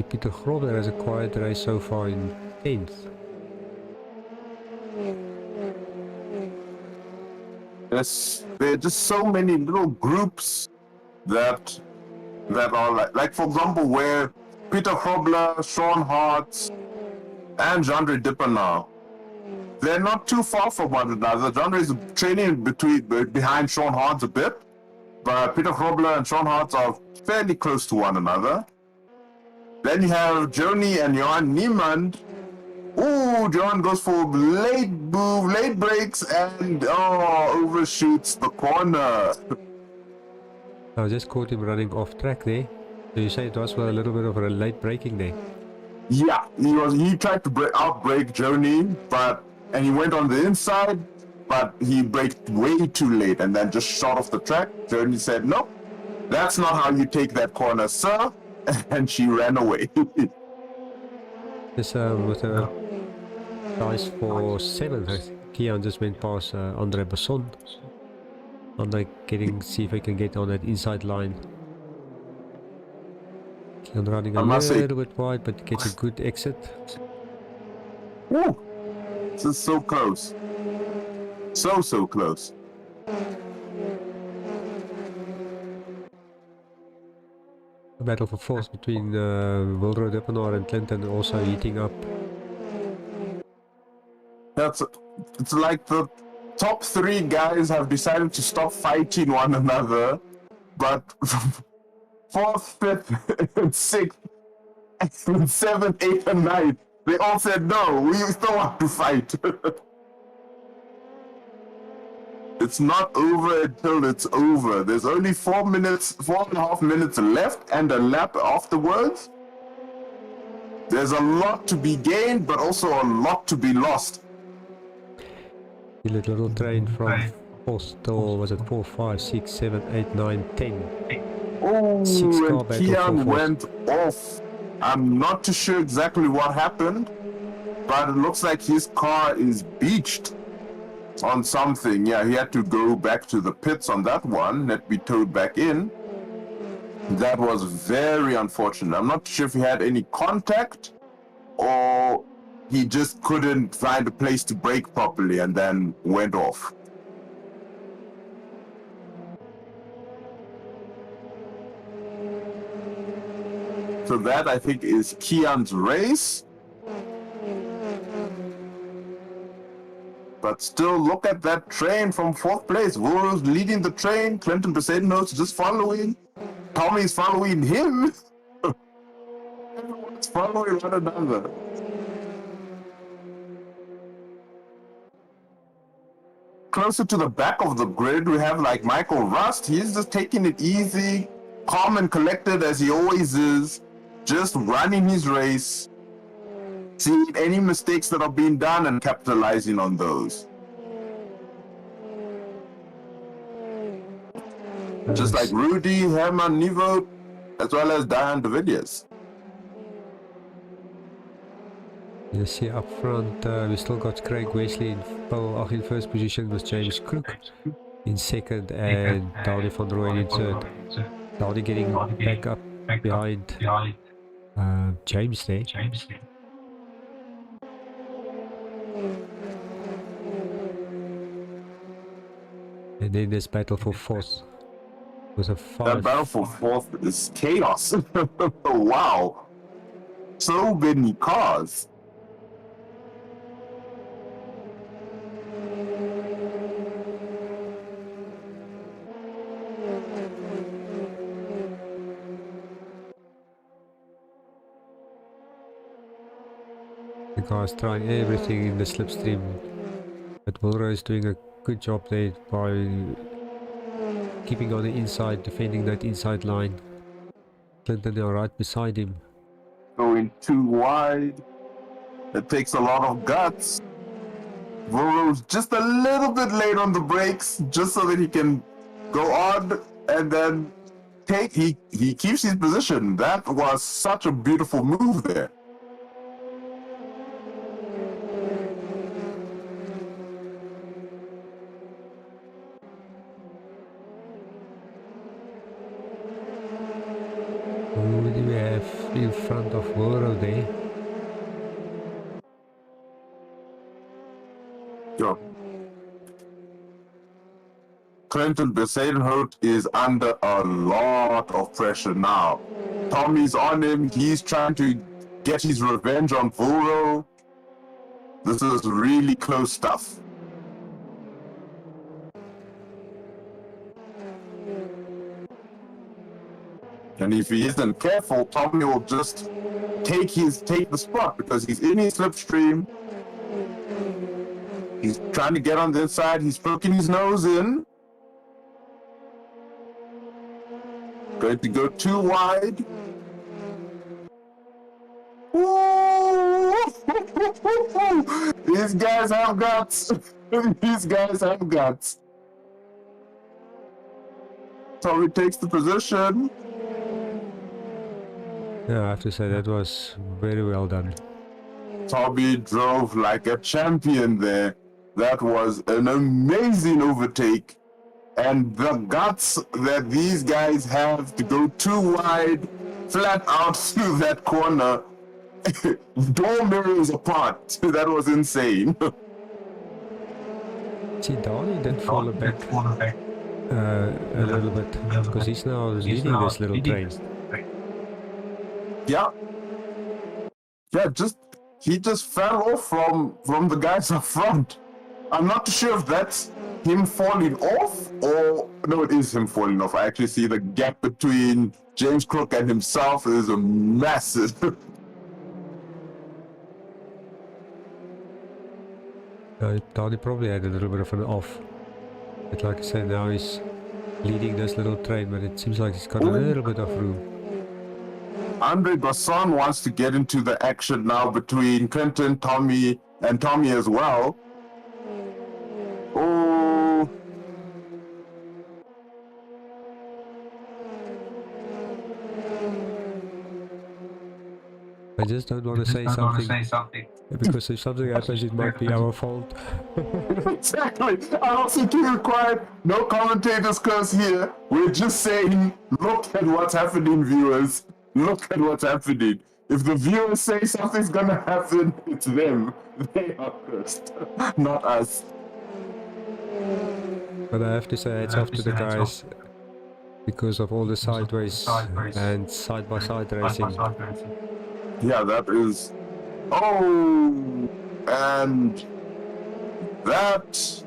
S1: Pieter Grobler has a quiet race so far in 10th.
S2: Yes, there are just so many little groups that are like for example, where Pieter Grobler, Sean Hart, and Jandre Dippenaar, they're not too far from one another. Jandre is training behind Sean Hart a bit, but Pieter Grobler and Sean Hart are fairly close to one another. Then you have Joni and Johan Niemand. Ooh, Johan goes for late move, late breaks, and overshoots the corner.
S1: I just caught him running off track there. So you say it was for a little bit of a late braking there?
S2: Yeah, he tried to outbrake Joni, and he went on the inside, but he braked way too late and then just shot off the track. Joni said, "Nope, that's not how you take that corner, sir," and she ran away.
S1: This with a dice for 7th. Kian just went past Andre Besson. Andre see if he can get on that inside line. Kian running a little bit wide, but gets a good exit.
S2: Woo! This is so close. So close.
S1: The battle for 4th between Wilro Dippenaar and Clinton also heating up.
S2: It's like the top 3 guys have decided to stop fighting one another, but 4th, 5th, and 6th, and 7th, 8th, and 9th, they all said no, we still want to fight. It's not over until it's over. There's only 4.5 minutes left and a lap afterwards. There's a lot to be gained, but also a lot to be lost.
S1: The little train from fourth till, was it 4, 5, 6, 7, 8, 9, 10?
S2: Oh,
S1: Six car
S2: and
S1: battle
S2: Kian
S1: for fourth.
S2: went off. I'm not too sure exactly what happened, but it looks like his car is beached on something. Yeah, he had to go back to the pits on that one, that be towed back in. That was very unfortunate. I'm not sure if he had any contact or he just couldn't find a place to brake properly and then went off. So that, I think, is Kian's race. But still, look at that train from fourth place. Voro's leading the train. Clinton Besaideno's just following. Tommy's following him. Everyone's following one another. Closer to the back of the grid, we have like Michael Rust. He's just taking it easy, calm and collected as he always is, just running his race, seeing any mistakes that are being done and capitalizing on those. Just like Rudy, Herman Nivo, as well as Diane Davidius.
S1: You see up front, we still got Craig Wesley in first position with James Crook in second and Dowdy van Rooyen in third. Dowdy getting back up behind James there. And then this battle for fourth with a 5.
S2: That battle for fourth is chaos. Wow. So many cars.
S1: The guys trying everything in the slipstream, but Wilro is doing a good job there by keeping on the inside, defending that inside line. Clinton are right beside him.
S2: Going too wide. It takes a lot of guts. Voro's just a little bit late on the brakes, just so that he can go on and then he keeps his position. That was such a beautiful move there.
S1: Who do we have in front of Wilro there?
S2: Sure. Clinton Besaidenout is under a lot of pressure now. Tommy's on him. He's trying to get his revenge on Voro. This is really close stuff. And if he isn't careful, Tommy will just take the spot because he's in his slipstream. He's trying to get on the inside. He's poking his nose in. Going to go too wide. Ooh! These guys have guts. These guys have guts. Tommy takes the position.
S1: Yeah, I have to say that was very well done.
S2: Tommy drove like a champion there. That was an amazing overtake. And the guts that these guys have to go too wide, flat out through that corner, door mirrors apart. That was insane.
S1: See, Donnie did fall back a little bit because he's now leading this little train.
S2: Yeah. Yeah, he just fell off from the guys up front. I'm not too sure if that's him falling off or no, it is him falling off. I actually see the gap between James Crook and himself is a massive.
S1: Donnie probably had a little bit of an off. But like I said, now he's leading this little train, but it seems like he's got a little bit of room.
S2: Andre Basson wants to get into the action now between Clinton, Tommy, and Tommy as well. Oh,
S1: I just don't want to say something because if something happens, it might be our fault.
S2: Exactly. I also keep it quiet. No commentators curse here. We're just saying, look at what's happening, viewers. Look at what's happening. If the viewers say something's gonna happen, it's them. They are cursed, not us.
S1: But I have to say it's off to the guys because of all the sideways and side-by-side racing.
S2: Yeah, that is. Oh, and that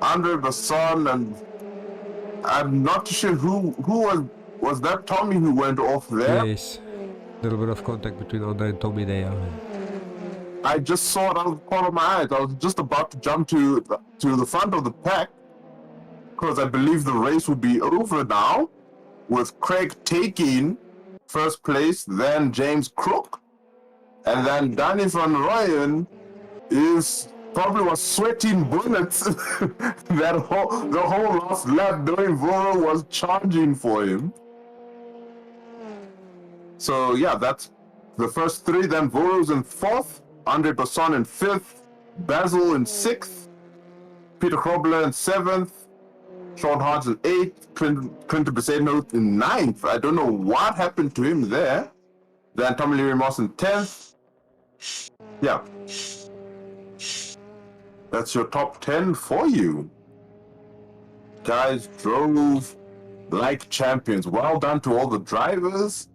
S2: under the sun, and I'm not sure who was that. Tommy who went off there.
S1: Yes, a little bit of contact between Andre and Tommy there.
S2: I just saw it out of the corner of my eyes. I was just about to jump to the front of the pack because I believe the race would be over now, with Craig taking first place, then James Crook, and then Danny van Rooyen probably was sweating bullets the whole last lap, knowing Voro was charging for him. So yeah, that's the first three. Then Voro's in fourth, Andre Basson in fifth, Basil in sixth, Peter Krobler in seventh, Sean Hodge in eighth, Clinton Beseno in ninth. I don't know what happened to him there. Then Tommy Lee Moss in 10th. Yeah. That's your top 10 for you. Guys drove like champions. Well done to all the drivers.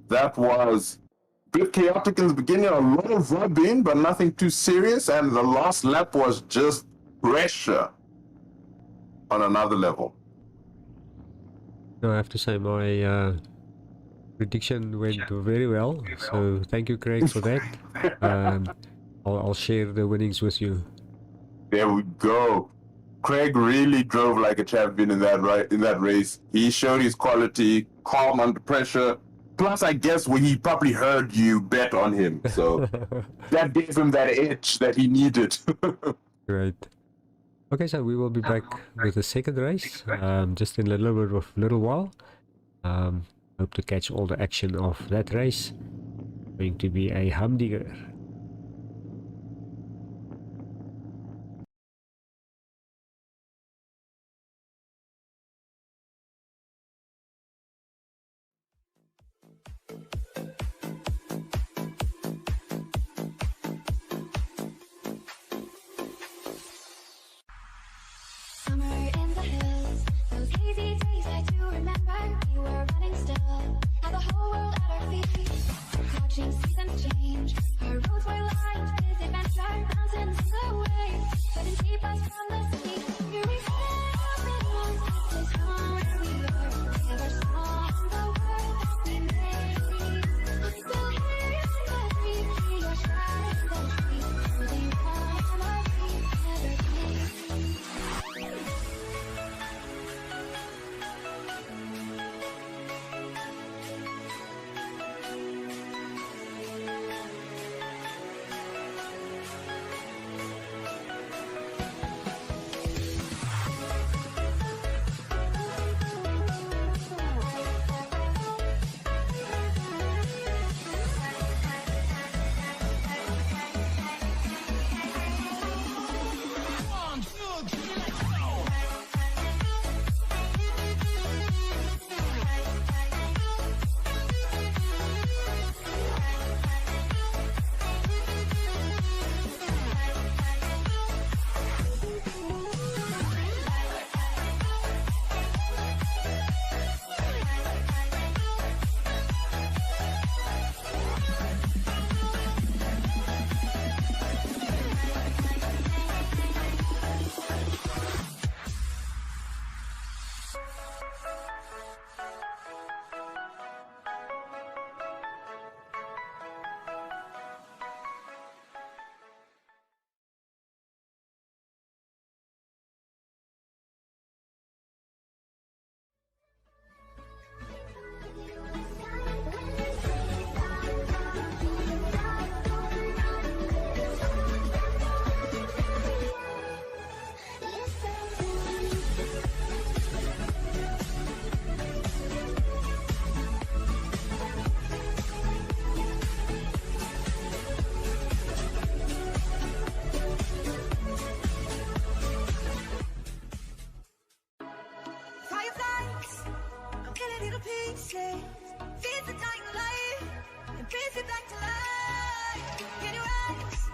S2: That was a bit chaotic in the beginning, a lot of rubbing, but nothing too serious. And the last lap was just pressure on another level.
S1: No, I have to say my prediction went very well. So thank you, Craig, for that. I'll share the winnings with you.
S2: There we go. Craig really drove like a champion in that race. He showed his quality, calm under pressure. Plus, I guess when he probably heard you bet on him, so that gave him that edge that he needed.
S1: Great. Okay, so we will be back with the second race, just in a little while. Hope to catch all the action of that race. Going to be a humdinger.
S5: Summer in the hills, those hazy days I do remember. We were running still, had the whole world at our feet, watching seasons change. Our
S6: little pieces, feed the dying light, and breathe it back to life. In your eyes,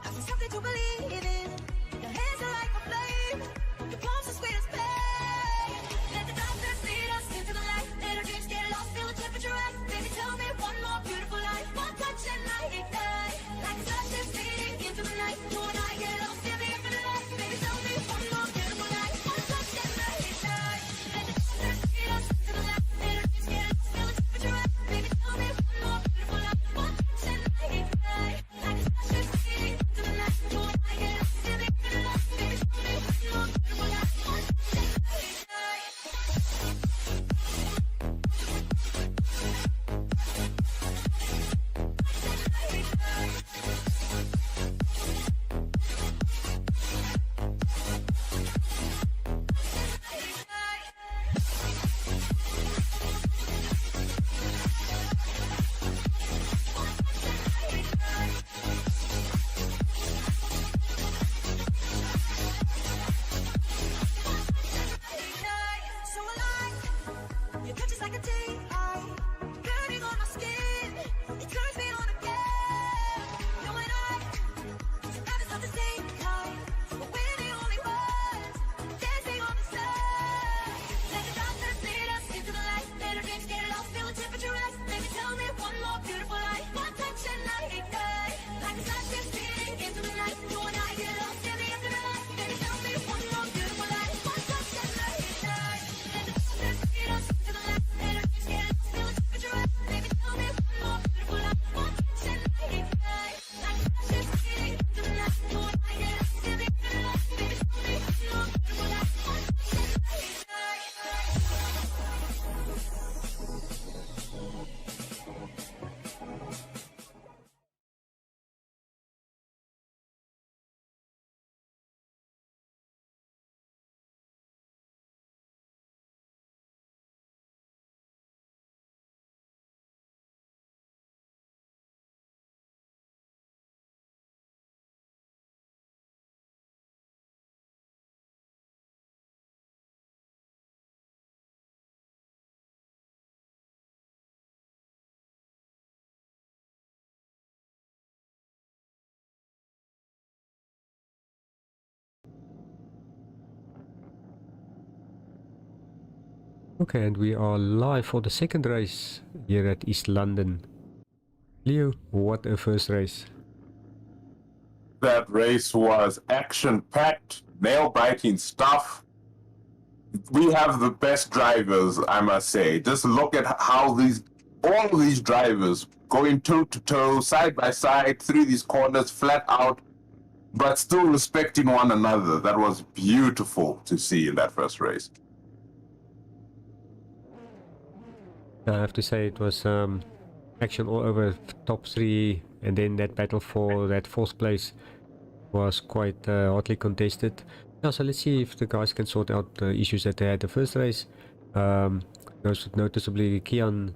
S6: I see something to believe in. Your hands are like a flame, your palms are sweet as pain. Let the darkness lead us into the light. Let our dreams get lost, feel the temperature rise. Baby, tell me one more beautiful life. One touch and I ignite, like a touch that's fading into the night. You and I get lost in the infinite light. Baby, tell me one more beautiful life. One touch and I ignite. Let the darkness lead us into the light. Let our dreams get lost, feel the temperature rise. Baby, tell me one more beautiful life. One touch and I ignite, like a touch that's fading into the night. You and I get lost in the infinite light. Baby, tell me one more beautiful life. One touch and I ignite. So alive, your touch is like a daylight, burning on my skin. It turns me on again. You and I, never felt the same kind, but we're the only ones dancing on the sun. Let the darkness lead us into the light. Let our dreams get lost, feel the temperature rise. Baby, tell me one more beautiful life. One touch and I ignite, like a touch that's fading into the night. You and I get lost in the infinite light. Baby, tell me one more beautiful life. One touch and I ignite. Let the darkness lead us into the light. Let our dreams get lost, feel the temperature rise. Baby, tell me one more beautiful life. One touch and I ignite, like a touch that's fading into the night. You and I get lost in the infinite light. Baby, tell me one more beautiful life. One touch and I ignite.
S1: Okay, and we are live for the second race here at East London. Leo, what a first race.
S2: That race was action-packed, nail-biting stuff. We have the best drivers, I must say. Just look at how all these drivers going toe-to-toe, side-by-side, through these corners, flat out, but still respecting one another. That was beautiful to see in that first race.
S1: I have to say it was action all over top three, and then that battle for that fourth place was quite hotly contested. Yeah, so let's see if the guys can sort out the issues that they had the first race. Noticeably Kian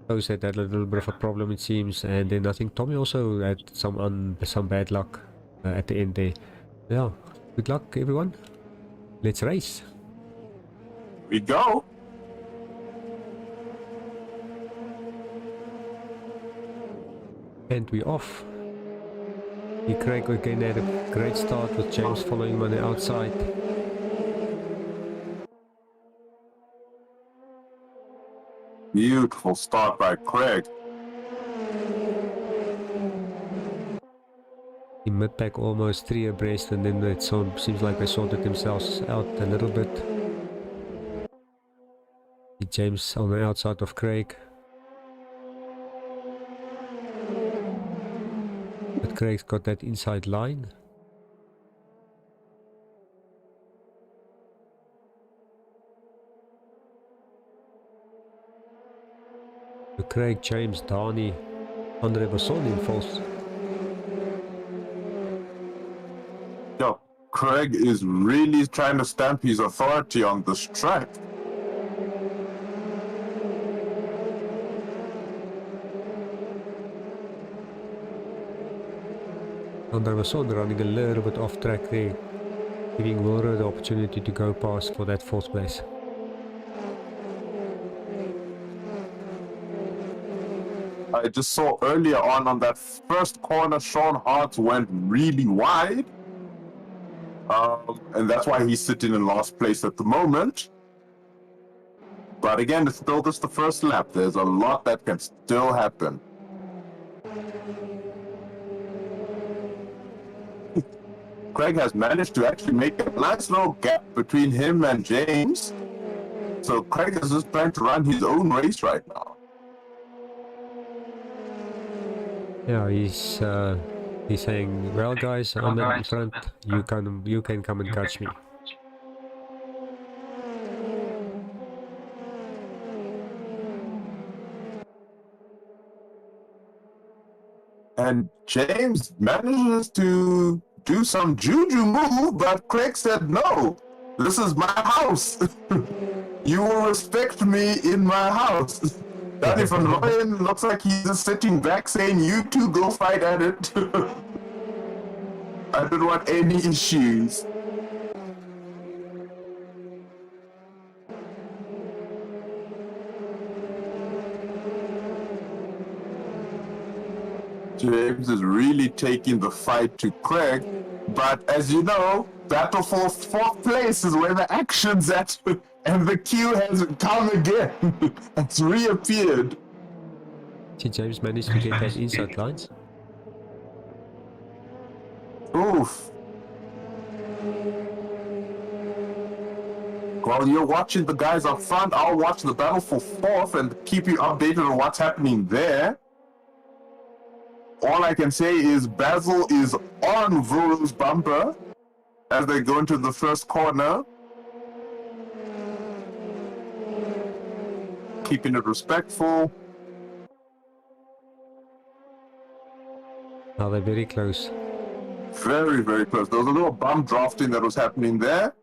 S1: had a little bit of a problem, it seems, and then I think Tommy also had some bad luck at the end there. Yeah, good luck everyone. Let's race.
S2: We go.
S1: And we off. Craig again had a great start with James following him on the outside.
S2: Beautiful start by Craig.
S1: In mid-pack almost 3 abreast, and then it seems like they sorted themselves out a little bit. James on the outside of Craig. But Craig's got that inside line. So Craig, James, Darnie, Andre Basson in fourth.
S2: Yo, Craig is really trying to stamp his authority on this track.
S1: Andre Basson running a little bit off track there, giving Wilra the opportunity to go past for that fourth place.
S2: I just saw earlier on that first corner, Sean Hart went really wide. And that's why he's sitting in last place at the moment. But again, it's still just the first lap. There's a lot that can still happen. Craig has managed to actually make a nice little gap between him and James. So Craig is just trying to run his own race right now.
S1: Yeah, he's saying, well guys, I'm in front, you can come and catch me.
S2: And James manages to do some juju move, but Craig said, no, this is my house. You will respect me in my house. Danny van Rooyen looks like he's just sitting back saying, you two go fight at it. I don't want any issues. James is really taking the fight to Craig, but as you know, battle for fourth place is where the action's at, and the queue has come again. It's reappeared.
S1: Did James manage to get that inside lines?
S2: Oof. While you're watching the guys up front, I'll watch the battle for fourth and keep you updated on what's happening there. All I can say is Basil is on Vuru's bumper as they go into the first corner. Keeping it respectful.
S1: Now they're very close.
S2: Very, very close. There was a little bump drafting that was happening there.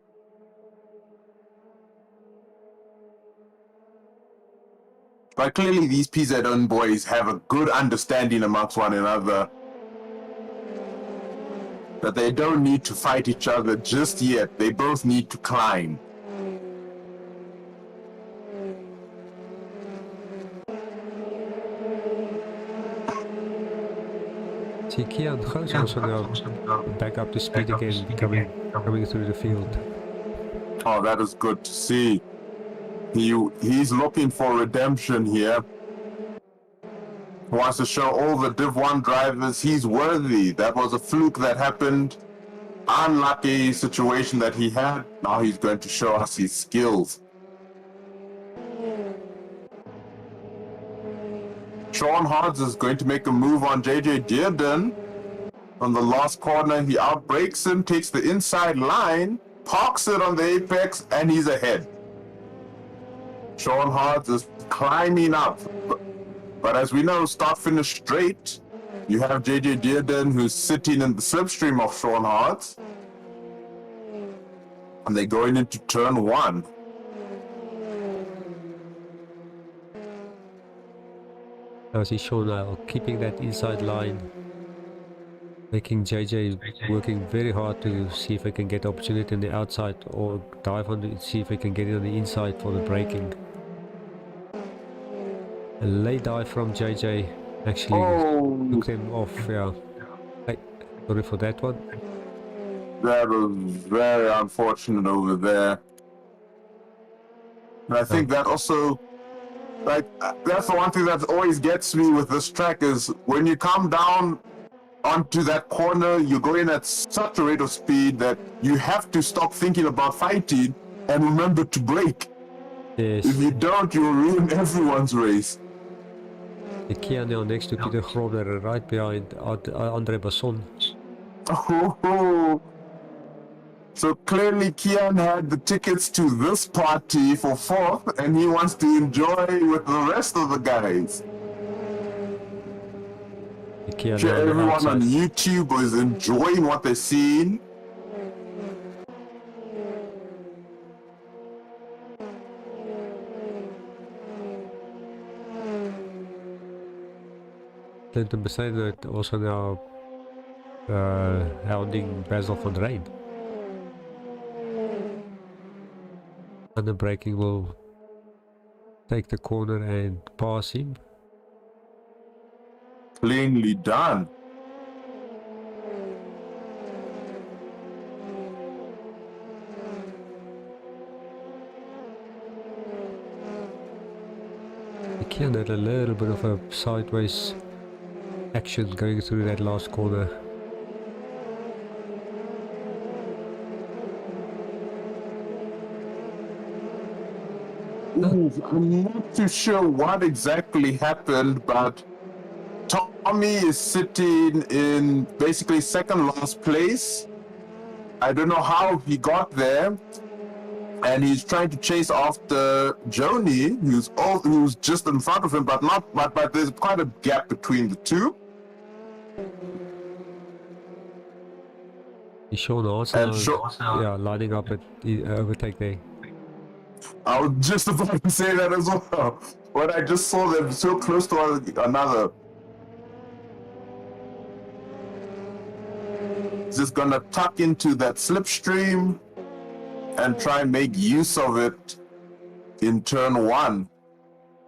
S2: But clearly these PZN boys have a good understanding amongst one another. That they don't need to fight each other just yet. They both need to climb.
S1: See, Kian Goos also now back up to speed again, coming through the field.
S2: Oh, that is good to see. He's looking for redemption here. He wants to show all the Div 1 drivers he's worthy. That was a fluke that happened. Unlucky situation that he had. Now he's going to show us his skills. Sean Hards is going to make a move on JJ Dearden. On the last corner, he outbrakes him, takes the inside line, parks it on the apex, and he's ahead. Sean Hards is climbing up. But as we know, start-finish straight. You have JJ Dearden who's sitting in the slipstream of Sean Hards. And they're going into turn 1.
S1: Now see Sean now keeping that inside line. Making JJ working very hard to see if he can get opportunity on the outside or dive on to see if he can get it on the inside for the braking. A late dive from JJ actually took them off, yeah. Hey, sorry for that one.
S2: That was very unfortunate over there. And I think that also, like, that's the one thing that always gets me with this track is when you come down onto that corner, you're going at such a rate of speed that you have to stop thinking about fighting and remember to brake.
S1: Yes.
S2: If you don't, you'll ruin everyone's race.
S1: The Kia now next to Peter Grobler, right behind Andre Basson.
S2: Oh, so clearly Kian had the tickets to this party for fourth and he wants to enjoy with the rest of the guys.
S1: The Kia
S2: Sure,
S1: now
S2: everyone
S1: outside.
S2: on YouTube is enjoying what they're seeing.
S1: Clinton Besaidert also now hounding Basil van Rijn. And the braking will take the corner and pass him.
S2: Cleanly done.
S1: Again, had a little bit of a sideways action going through that last corner.
S2: Ooh, I'm not too sure what exactly happened, but Tommy is sitting in basically second last place. I don't know how he got there, and he's trying to chase after Joni, who's just in front of him, but there's quite a gap between the two.
S1: He's Sean Hart
S2: And
S1: yeah, lining up at the overtake there.
S2: I was just about to say that as well. When I just saw them so close to one another. Just gonna tuck into that slipstream and try and make use of it in turn one.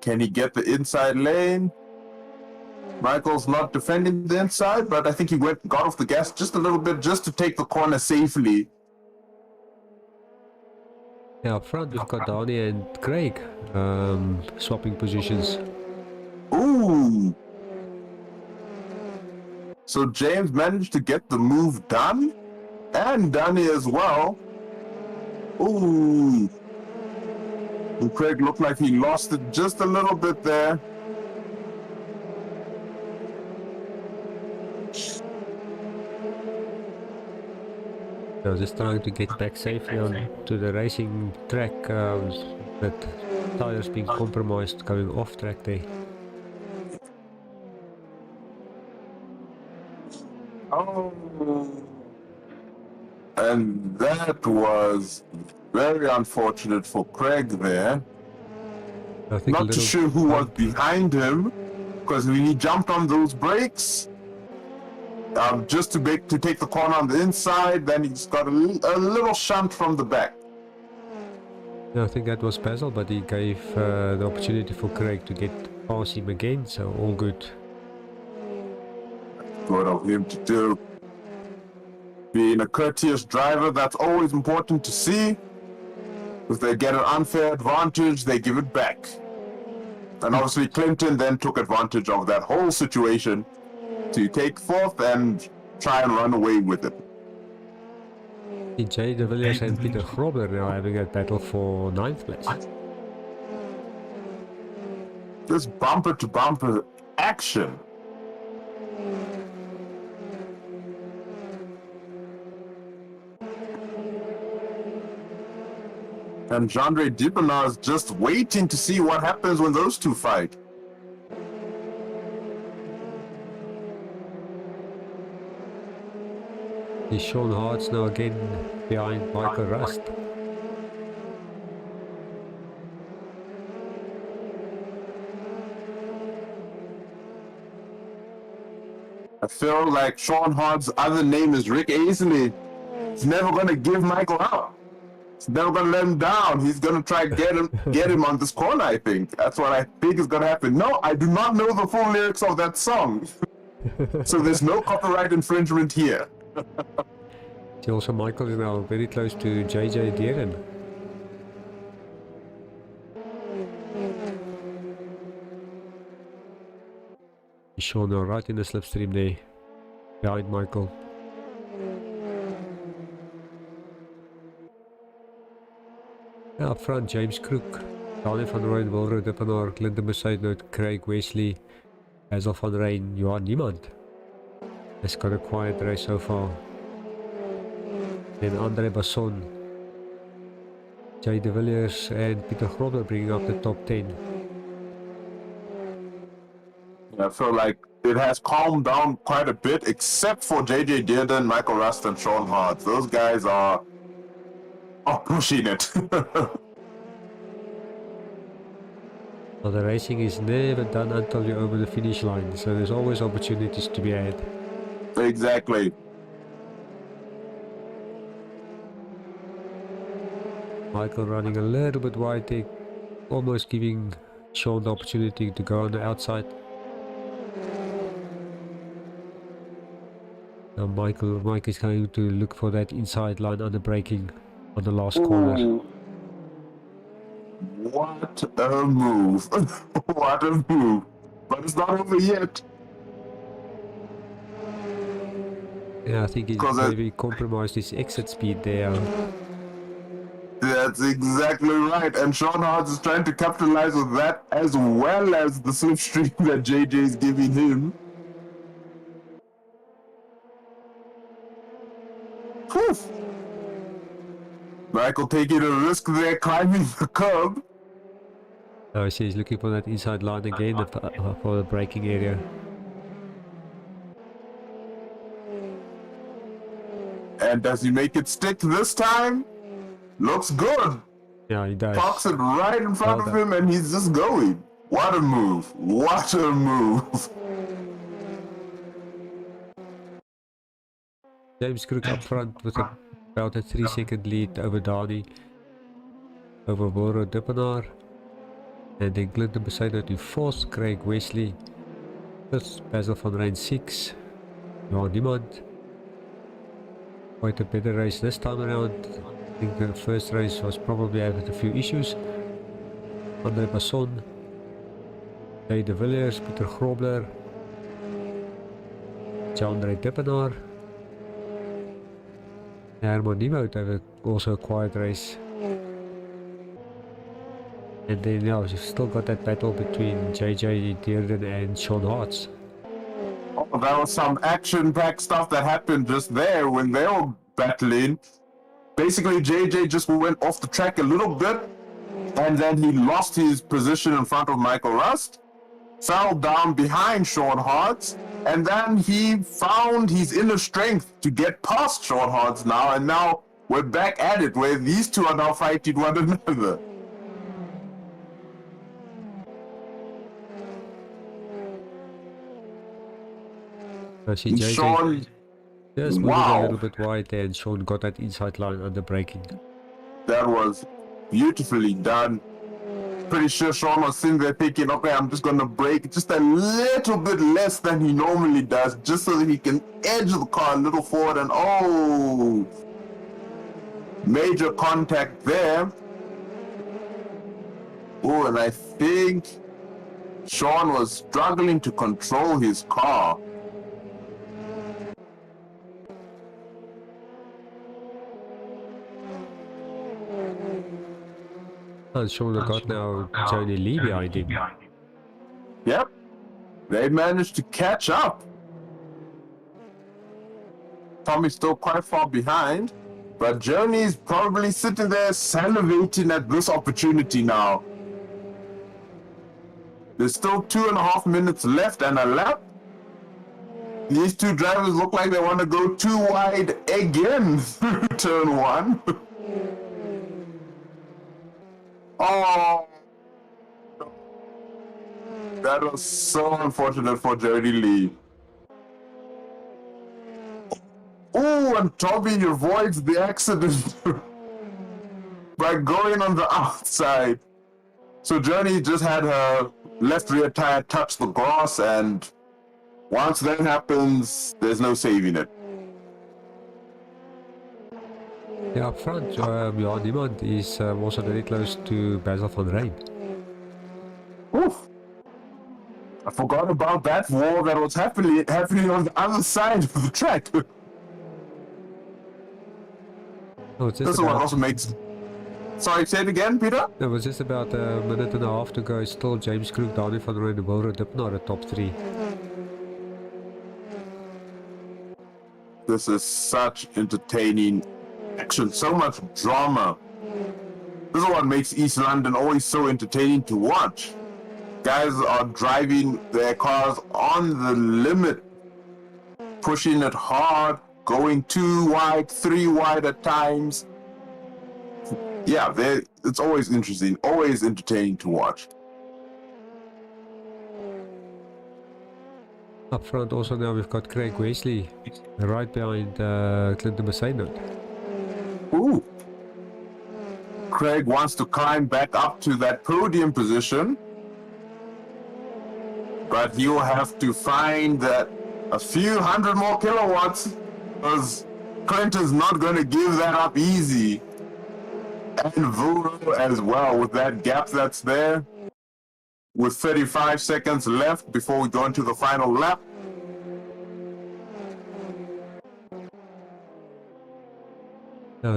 S2: Can he get the inside lane? Michael's not defending the inside, but I think he got off the gas just a little bit just to take the corner safely.
S1: Yeah, up front we've got Donnie and Craig swapping positions.
S2: Ooh! So James managed to get the move done, and Danny as well. Ooh! And Craig looked like he lost it just a little bit there.
S1: So just trying to get back safely on to the racing track, but tires being compromised going off track there.
S2: Oh. And that was very unfortunate for Craig there.
S1: I think
S2: Not too sure who was behind him, because when he jumped on those brakes, just to take the corner on the inside, then he's got a little shunt from the back.
S1: I think that was Basil, but he gave the opportunity for Craig to get past him again, so all good.
S2: Good of him to do. Being a courteous driver, that's always important to see. If they get an unfair advantage, they give it back. And obviously Clinton then took advantage of that whole situation to take fourth and try and run away with it.
S1: Jay de Villiers and Peter Grobler now having a battle for 9th place.
S2: This bumper to bumper action. And Jandre Dibana is just waiting to see what happens when those two fight.
S1: Is Sean Hart's now again behind Michael Rust.
S2: I feel like Sean Hart's other name is Rick Aisley. He's never gonna give Michael up. He's never gonna let him down. He's gonna try to get him on this corner, I think. That's what I think is gonna happen. No, I do not know the full lyrics of that song. So there's no copyright infringement here.
S1: Also, Michael is now very close to JJ Deeren. Sean now right in the slipstream there, behind Michael. Yeah, up front, James Crook, Daniel van Rooyen, Wilro Dippenaar, Clinton Besuidenhout, Craig Wesley, Basil van Rooyen, Johan Niemand. It's got a quiet race so far. Then Andre Basson, Jay de Villiers and Peter Grobler bringing up the top 10.
S2: I feel like it has calmed down quite a bit, except for JJ Dearden, Michael Rust, and Sean Hart. Those guys are pushing it.
S1: Well, the racing is never done until you're over the finish line, so there's always opportunities to be had.
S2: Exactly.
S1: Michael running a little bit wide there, almost giving Sean the opportunity to go on the outside. Mike is going to look for that inside line under braking on the last corner.
S2: Ooh. What a move. What a move. But it's not over yet.
S1: Yeah, I think he's
S2: 'Cause
S1: maybe compromised his exit speed there.
S2: That's exactly right. And Sean Hart is trying to capitalize on that as well as the slipstream that JJ is giving him. Whew. Michael taking a risk there, climbing the curb.
S1: I see he's looking for that inside line again for the braking area.
S2: And does he make it stick this time? Looks good.
S1: Yeah, he does.
S2: Parks it right in front
S1: Well
S2: of
S1: done.
S2: him and he's just going. What a move. What a move.
S1: James Crook up front with about a 3-second lead over Dani, over Boro Dippenaar, and then Clinton Besino to 4th, Craig Wesley 5th, Basil van Rijn 6th, Johan Niemand. Quite a better race this time around. I think the first race was probably having a few issues. André Basson, Jay de Villiers, Pieter Grobler, Jan-André Dippenaar. Herman Niemout have also a quiet race. And then yeah, we've still got that battle between JJ Dearden and Sean Hartz.
S2: Oh, that was some action-packed stuff that happened just there when they were battling. Basically, JJ just went off the track a little bit, and then he lost his position in front of Michael Rust, fell down behind Sean Hartz, and then he found his inner strength to get past Sean Hartz now, and now we're back at it, where these two are now fighting one another.
S1: I see JJ
S2: Sean,
S1: just moving
S2: wow.
S1: a little bit wide there, and Sean got that inside line under braking.
S2: that was beautifully done. Pretty sure Sean was sitting there thinking, okay, I'm just gonna brake just a little bit less than he normally does, just so that he can edge the car a little forward, and oh, major contact there. Oh, and I think Sean was struggling to control his car.
S1: And Sean got now Tony Lee behind him.
S2: Yep, they managed to catch up. Tommy's still quite far behind, but Journey's probably sitting there salivating at this opportunity now. There's still 2.5 minutes left and a lap. These two drivers look like they want to go too wide again through turn 1. Oh, that was so unfortunate for Jody Lee. Oh, and Tommy avoids the accident by going on the outside. So Journey just had her left rear tire touch the grass, and once that happens, there's no saving it.
S1: Yeah, up front, Johan Niemand is also very close to Basil van Rijn.
S2: Oof. I forgot about that war that was happening on the other side of the track.
S1: Oh, it's
S2: This
S1: just
S2: is what
S1: about,
S2: also makes... Sorry, say it again, Peter?
S1: it was just about a minute and a half to go. Still James Crook, Dani van Rijn and Wilro Dippenaar at top 3.
S2: This is such entertaining action, so much drama. This is what makes East London always so entertaining to watch. Guys are driving their cars on the limit, pushing it hard, going 2 wide, 3 wide at times. Yeah, it's always interesting, always entertaining to watch.
S1: Up front also now we've got Craig Wesley right behind Clinton Besino.
S2: Ooh. Craig wants to climb back up to that podium position, but he'll have to find that a few hundred more kilowatts Because Clinton's not going to give that up easy. And Vuro as well, with that gap that's there. With 35 seconds left before we go into the final lap.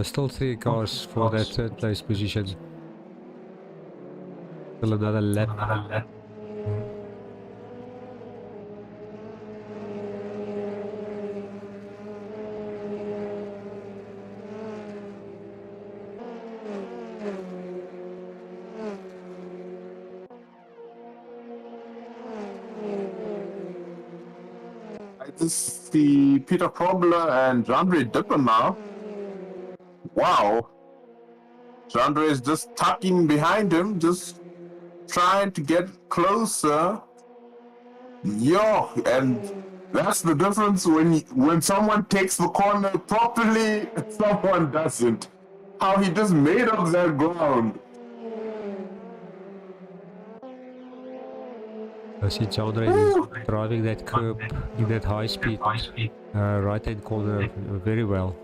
S1: Still 3 cars for that third place position. Still another lap.
S2: I just see Peter Kobler and Jandre Dipper now. Wow. Jandre is just tucking behind him, just trying to get closer. Yo, and that's the difference when someone takes the corner properly and someone doesn't. How he just made up that ground.
S1: I see Jandre is driving that curb in that high speed right hand corner very well.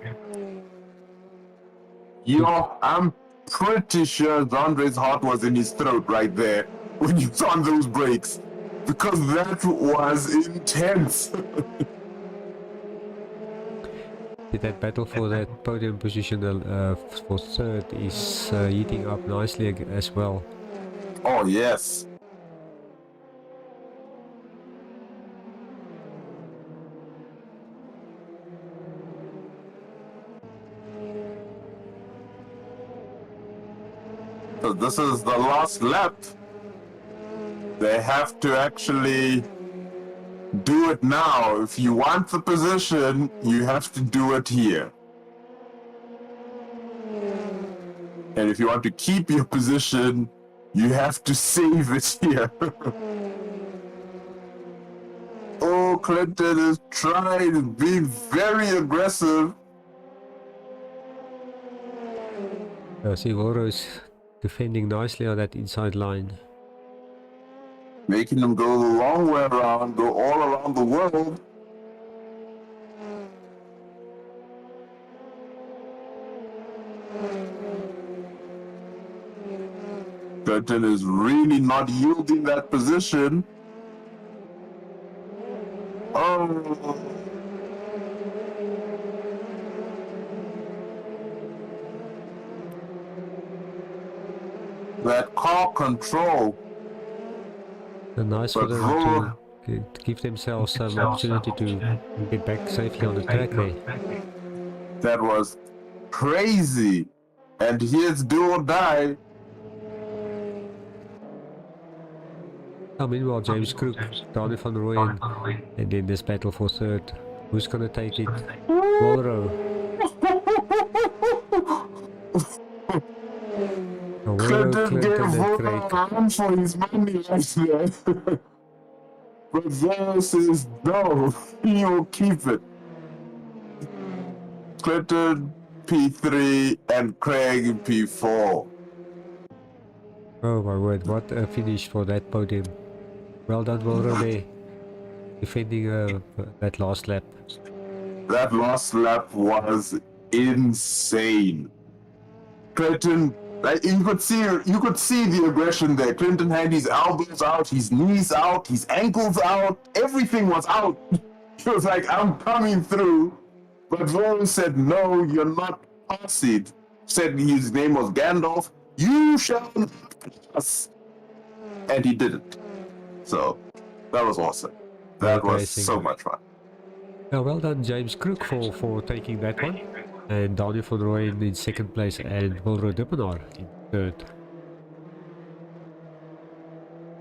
S2: Yo, I'm pretty sure Jandre's heart was in his throat right there when you saw those brakes. Because that was intense.
S1: That battle for that podium position for third is heating up nicely as well.
S2: Oh, yes. So this is the last lap. They have to actually do it now. If you want the position, you have to do it here. And if you want to keep your position, you have to save it here. Oh, Clinton is trying to be very aggressive.
S1: I see Voro is defending nicely on that inside line.
S2: Making them go the long way around, go all around the world. Clinton is really not yielding that position. Oh. That car control.
S1: Nice for them to give themselves some opportunity to get back safely on the track there.
S2: That was crazy. And here's do or die.
S1: Meanwhile, James Crook, Daniel van Rooyen, and then this battle for third. Who's gonna take it? Walro.
S2: Clinton gave Voro a run for his money right there. But Voro says no, he will keep it. Clinton P3 and Craig in P4.
S1: Oh my word, what a finish for that podium. Well done, Walro there. Defending that last lap.
S2: That last lap was insane. Clinton, you could see the aggression there. Clinton had his elbows out, his knees out, his ankles out, everything was out. He was like, I'm coming through. But Voro said, no, you're not passing. Said his name was Gandalf. You shall not pass. And he didn't. So, that was awesome. That was so much fun.
S1: Well done, James Crook, for taking that one. And Daniel van Rooyen in second place and Walro Dippenaar in third.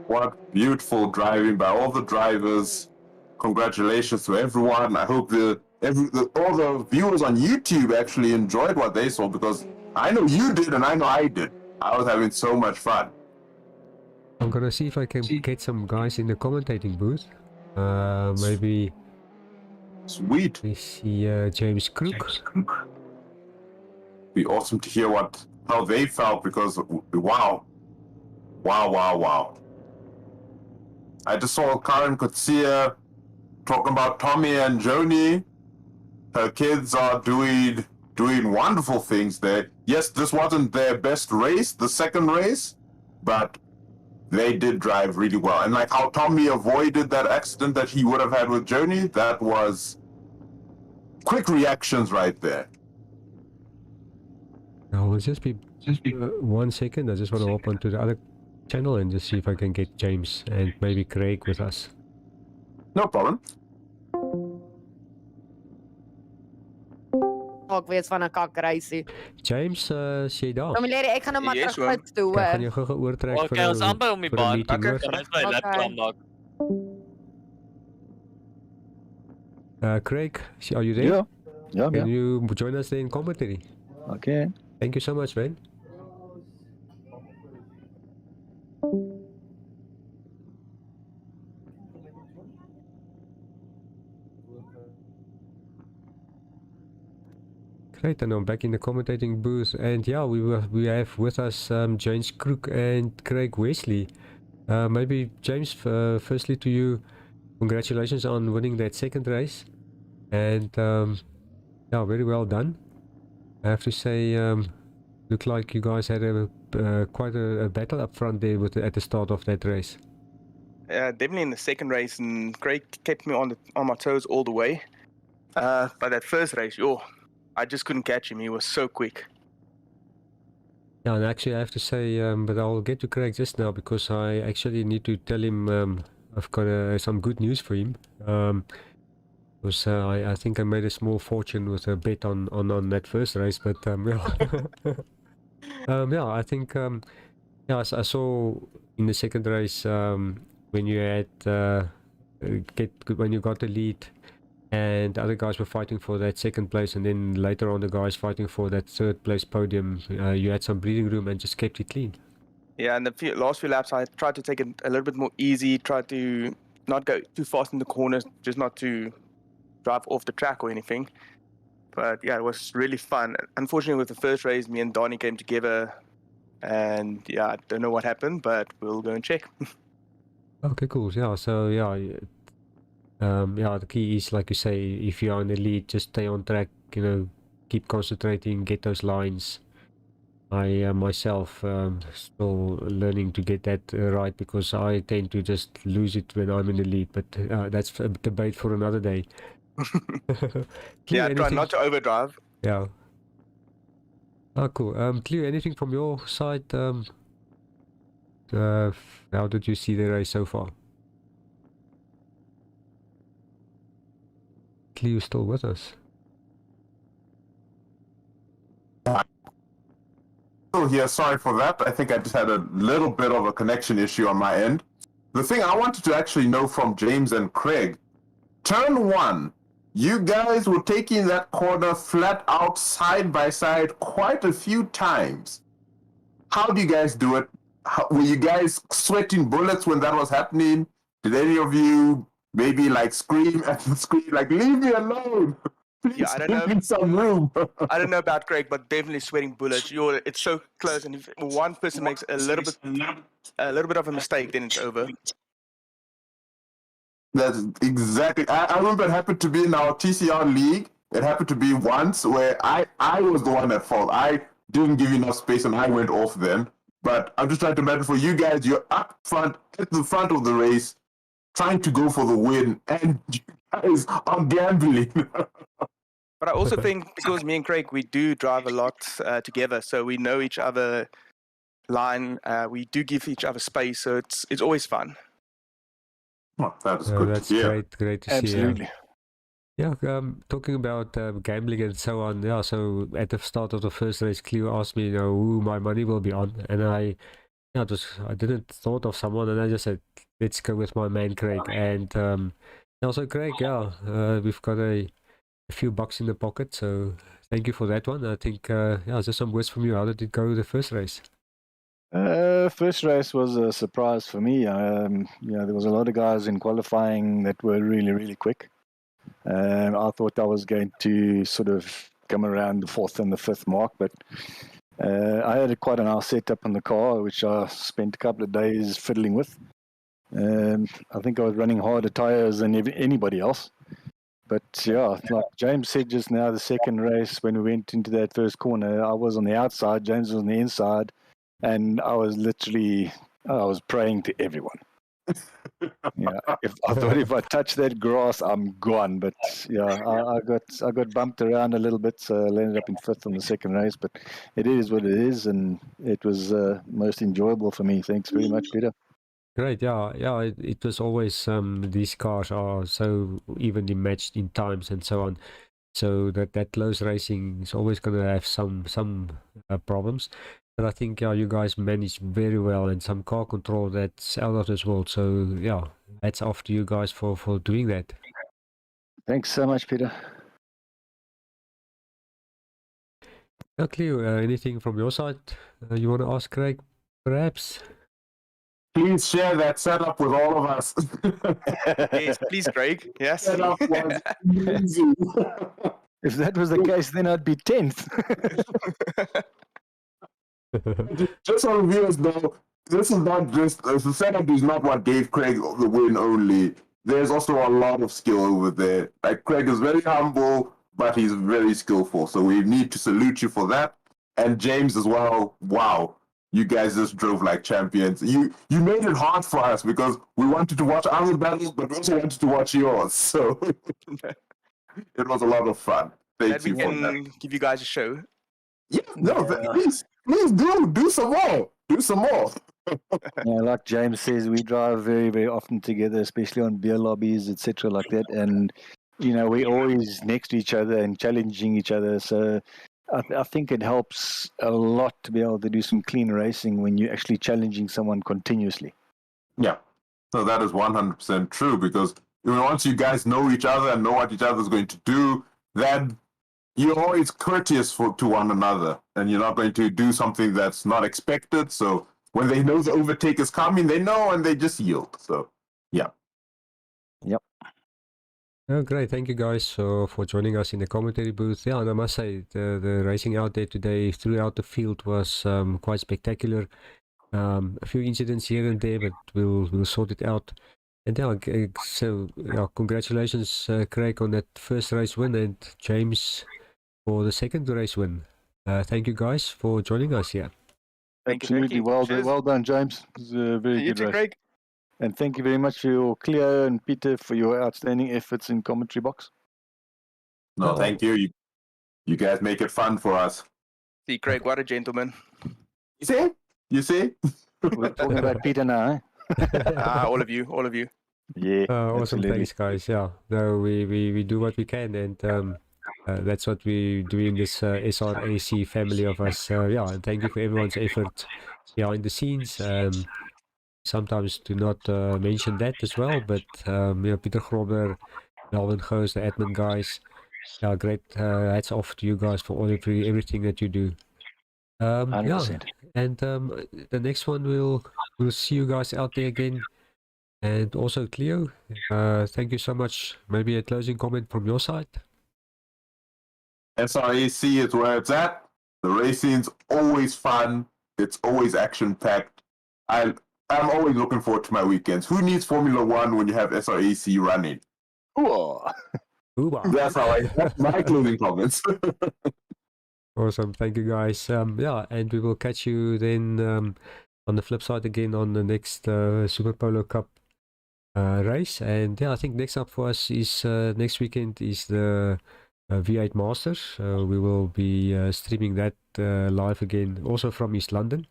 S2: What beautiful driving by all the drivers. Congratulations to everyone. I hope all the viewers on YouTube actually enjoyed what they saw, because I know you did and I know I did. I was having so much fun.
S1: I'm gonna see if I can get some guys in the commentating booth. Maybe...
S2: Sweet.
S1: We see James Crook.
S2: Be awesome to hear how they felt, because wow. I just saw Karen Kutsia talking about Tommy and Joni. Her kids are doing wonderful things there. Yes, this wasn't their best race, the second race, but they did drive really well. And like how Tommy avoided that accident that he would have had with Joni, that was quick reactions right there.
S1: Now, it'll just be 1 second. I just want to hop onto the other channel and just see if I can get James and maybe Craig with us.
S2: No problem.
S7: Ek weet van 'n kakreisie.
S1: James, is jy daar?
S7: Kom Larry, ek gaan nou maar
S8: Yes,
S7: terug
S8: oom.
S7: uit toe,
S1: Ek gaan
S7: hoor.
S1: jou gou oortrek
S8: Okay,
S1: vir
S8: ons amper om die
S1: vir 'n
S8: baan.
S1: meeting, hoor.
S8: Kan ons my lap
S7: Okay.
S8: klaarmaak?
S1: Craig, are you there?
S9: Yeah, yeah,
S1: Can
S9: yeah.
S1: you join us there in commentary?
S9: Okay.
S1: Thank you so much, man. Great, and I'm back in the commentating booth, and yeah, we have with us James Crook and Craig Wesley. Maybe James, firstly to you, congratulations on winning that second race, and yeah, very well done. I have to say, looked like you guys had quite a battle up front there at the start of that race.
S8: Definitely in the second race, and Craig kept me on my toes all the way. But that first race, I just couldn't catch him. He was so quick.
S1: Yeah, and actually I have to say, but I'll get to Craig just now because I actually need to tell him I've got some good news for him. Because I think I made a small fortune with a bet on that first race, but yeah. Yeah, I think yeah, I saw in the second race when you had when you got the lead and the other guys were fighting for that second place, and then later on the guys fighting for that third place podium, you had some breathing room and just kept it clean.
S8: Yeah, and the last few laps, I tried to take it a little bit more easy, tried to not go too fast in the corners, just not to drive off the track or anything. But yeah, it was really fun. Unfortunately, with the first race, me and Donnie came together, and yeah, I don't know what happened, but we'll go and check.
S1: Okay, cool. Yeah, so yeah, yeah, the key is, like you say, if you are in the lead, just stay on track, you know, keep concentrating, get those lines. I myself still learning to get that right, because I tend to just lose it when I'm in the lead, but that's a debate for another day.
S8: Yeah, I try not to overdrive.
S1: Yeah. Oh, cool. Cleo, anything from your side? How did you see the race so far? Cleo still with us?
S2: Oh, yeah, sorry for that. I think I just had a little bit of a connection issue on my end. The thing I wanted to actually know from James and Craig, turn one, you guys were taking that corner flat out side by side quite a few times. How do you guys do it? Were you guys sweating bullets when that was happening? Did any of you maybe like scream at the screen, like, leave me alone? Please,
S8: Yeah, I don't
S2: give
S8: know.
S2: me some room.
S8: I don't know about Craig, but definitely sweating bullets. It's so close, and if one person makes a little bit of a mistake, then it's over.
S2: That's exactly. I remember it happened to be in our TCR league. It happened to be once where I was the one at fault. I didn't give you enough space and I went off then. But I'm just trying to imagine for you guys, you're up front, at the front of the race, trying to go for the win, and you guys are gambling.
S8: But I also think because me and Craig, we do drive a lot together, so we know each other line. We do give each other space, so it's always fun.
S2: Oh, that is good.
S1: That's
S2: to hear.
S1: great to see.
S9: Absolutely.
S1: Yeah, talking about gambling and so on. Yeah, so at the start of the first race, Cleo asked me, you know, who my money will be on, and I didn't thought of someone, and I just said, let's go with my man Craig. And also Craig, yeah, we've got a few bucks in the pocket, so thank you for that one. I think yeah, just some words from you. How did it go the first race?
S9: First race was a surprise for me. Yeah, there was a lot of guys in qualifying that were really, really quick. I thought I was going to sort of come around the 4th and the 5th mark, but I had quite a nice setup on the car, which I spent a couple of days fiddling with. I think I was running harder tires than anybody else. But yeah, like James said just now, the second race when we went into that first corner, I was on the outside, James was on the inside, and I was praying to everyone. Yeah, I thought if I touch that grass, I'm gone. But yeah, I got bumped around a little bit, so I ended up in fifth on the second race. But it is what it is, and it was most enjoyable for me. Thanks very much, Peter.
S1: Great, yeah. It was always these cars are so evenly matched in times and so on. So that close racing is always going to have some problems. But I think you guys managed very well, and some car control that's out of this world. So yeah, hats off to you guys for doing that.
S9: Thanks so much, Peter.
S1: Now, Cleo, anything from your side you want to ask Craig, perhaps?
S2: Please share that setup with all of us.
S8: Yes, please, Craig. Yes.
S2: Setup was amazing.
S9: If that was the case, then I'd be 10th.
S2: Just so viewers know, this is not just the setup is not what gave Craig the win only. There's also a lot of skill over there. Like, Craig is very humble, but he's very skillful. So we need to salute you for that. And James as well. Wow, you guys just drove like champions. You made it hard for us because we wanted to watch other battles, but we also wanted to watch yours. So it was a lot of fun. Thank you for that.
S8: We can give you guys a show.
S2: Yeah, no, please do some more. Do some more.
S9: Yeah, like James says, we drive very, very often together, especially on beer lobbies, etc., like that. And we're always next to each other and challenging each other. So I think it helps a lot to be able to do some clean racing when you're actually challenging someone continuously.
S2: Yeah, so that is 100% true, because once you guys know each other and know what each other is going to do, then you're always courteous to one another, and you're not going to do something that's not expected. So when they know the overtake is coming, they know and they just yield. So yeah.
S9: Yep.
S1: Oh, great. Thank you guys for joining us in the commentary booth. Yeah, and I must say, the racing out there today throughout the field was quite spectacular. A few incidents here and there, but we'll sort it out. And congratulations, Craig, on that first race win, and James for the second race win. Thank you guys for joining us here.
S8: Thank
S9: Absolutely.
S8: you.
S9: Well done, James. It was a very
S8: You
S9: good
S8: too,
S9: race.
S8: Craig.
S9: And thank you very much for your Cleo and Peter for your outstanding efforts in commentary box.
S2: No, thank you. You guys make it fun for us.
S8: See, Craig, what a gentleman.
S2: You see?
S9: We're talking about Peter now,
S8: All of you.
S9: Yeah.
S1: Awesome.
S9: absolutely.
S1: Thanks, guys. Yeah, no, we do what we can, and that's what we do in this SRAC family of us. Yeah, and thank you for everyone's effort behind the scenes. Sometimes do not mention that as well, but Peter Grobler, Melvin Goes, the admin guys. Yeah, great. Hats off to you guys for everything that you do.
S9: 100%.
S1: And the next one we'll see you guys out there again. And also, Cleo, thank you so much. Maybe a closing comment from your side?
S2: SRAC is where it's at. The racing's always fun. It's always action-packed. I'm always looking forward to my weekends. Who needs Formula One when you have SRAC running?
S9: Ooh.
S2: That's my closing comments.
S1: Awesome. Thank you, guys. Yeah, and we will catch you then on the flip side again on the next Super Polo Cup race. And yeah, I think next up for us is next weekend is the V8 Masters. We will be streaming that live again, also from East London.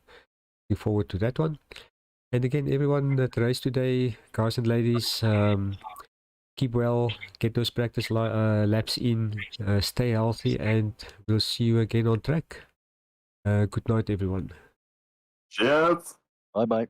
S1: Looking forward to that one. And again, everyone that raced today, guys and ladies, keep well, get those practice laps in, stay healthy, and we'll see you again on track. Good night, everyone.
S2: Cheers.
S9: Bye-bye.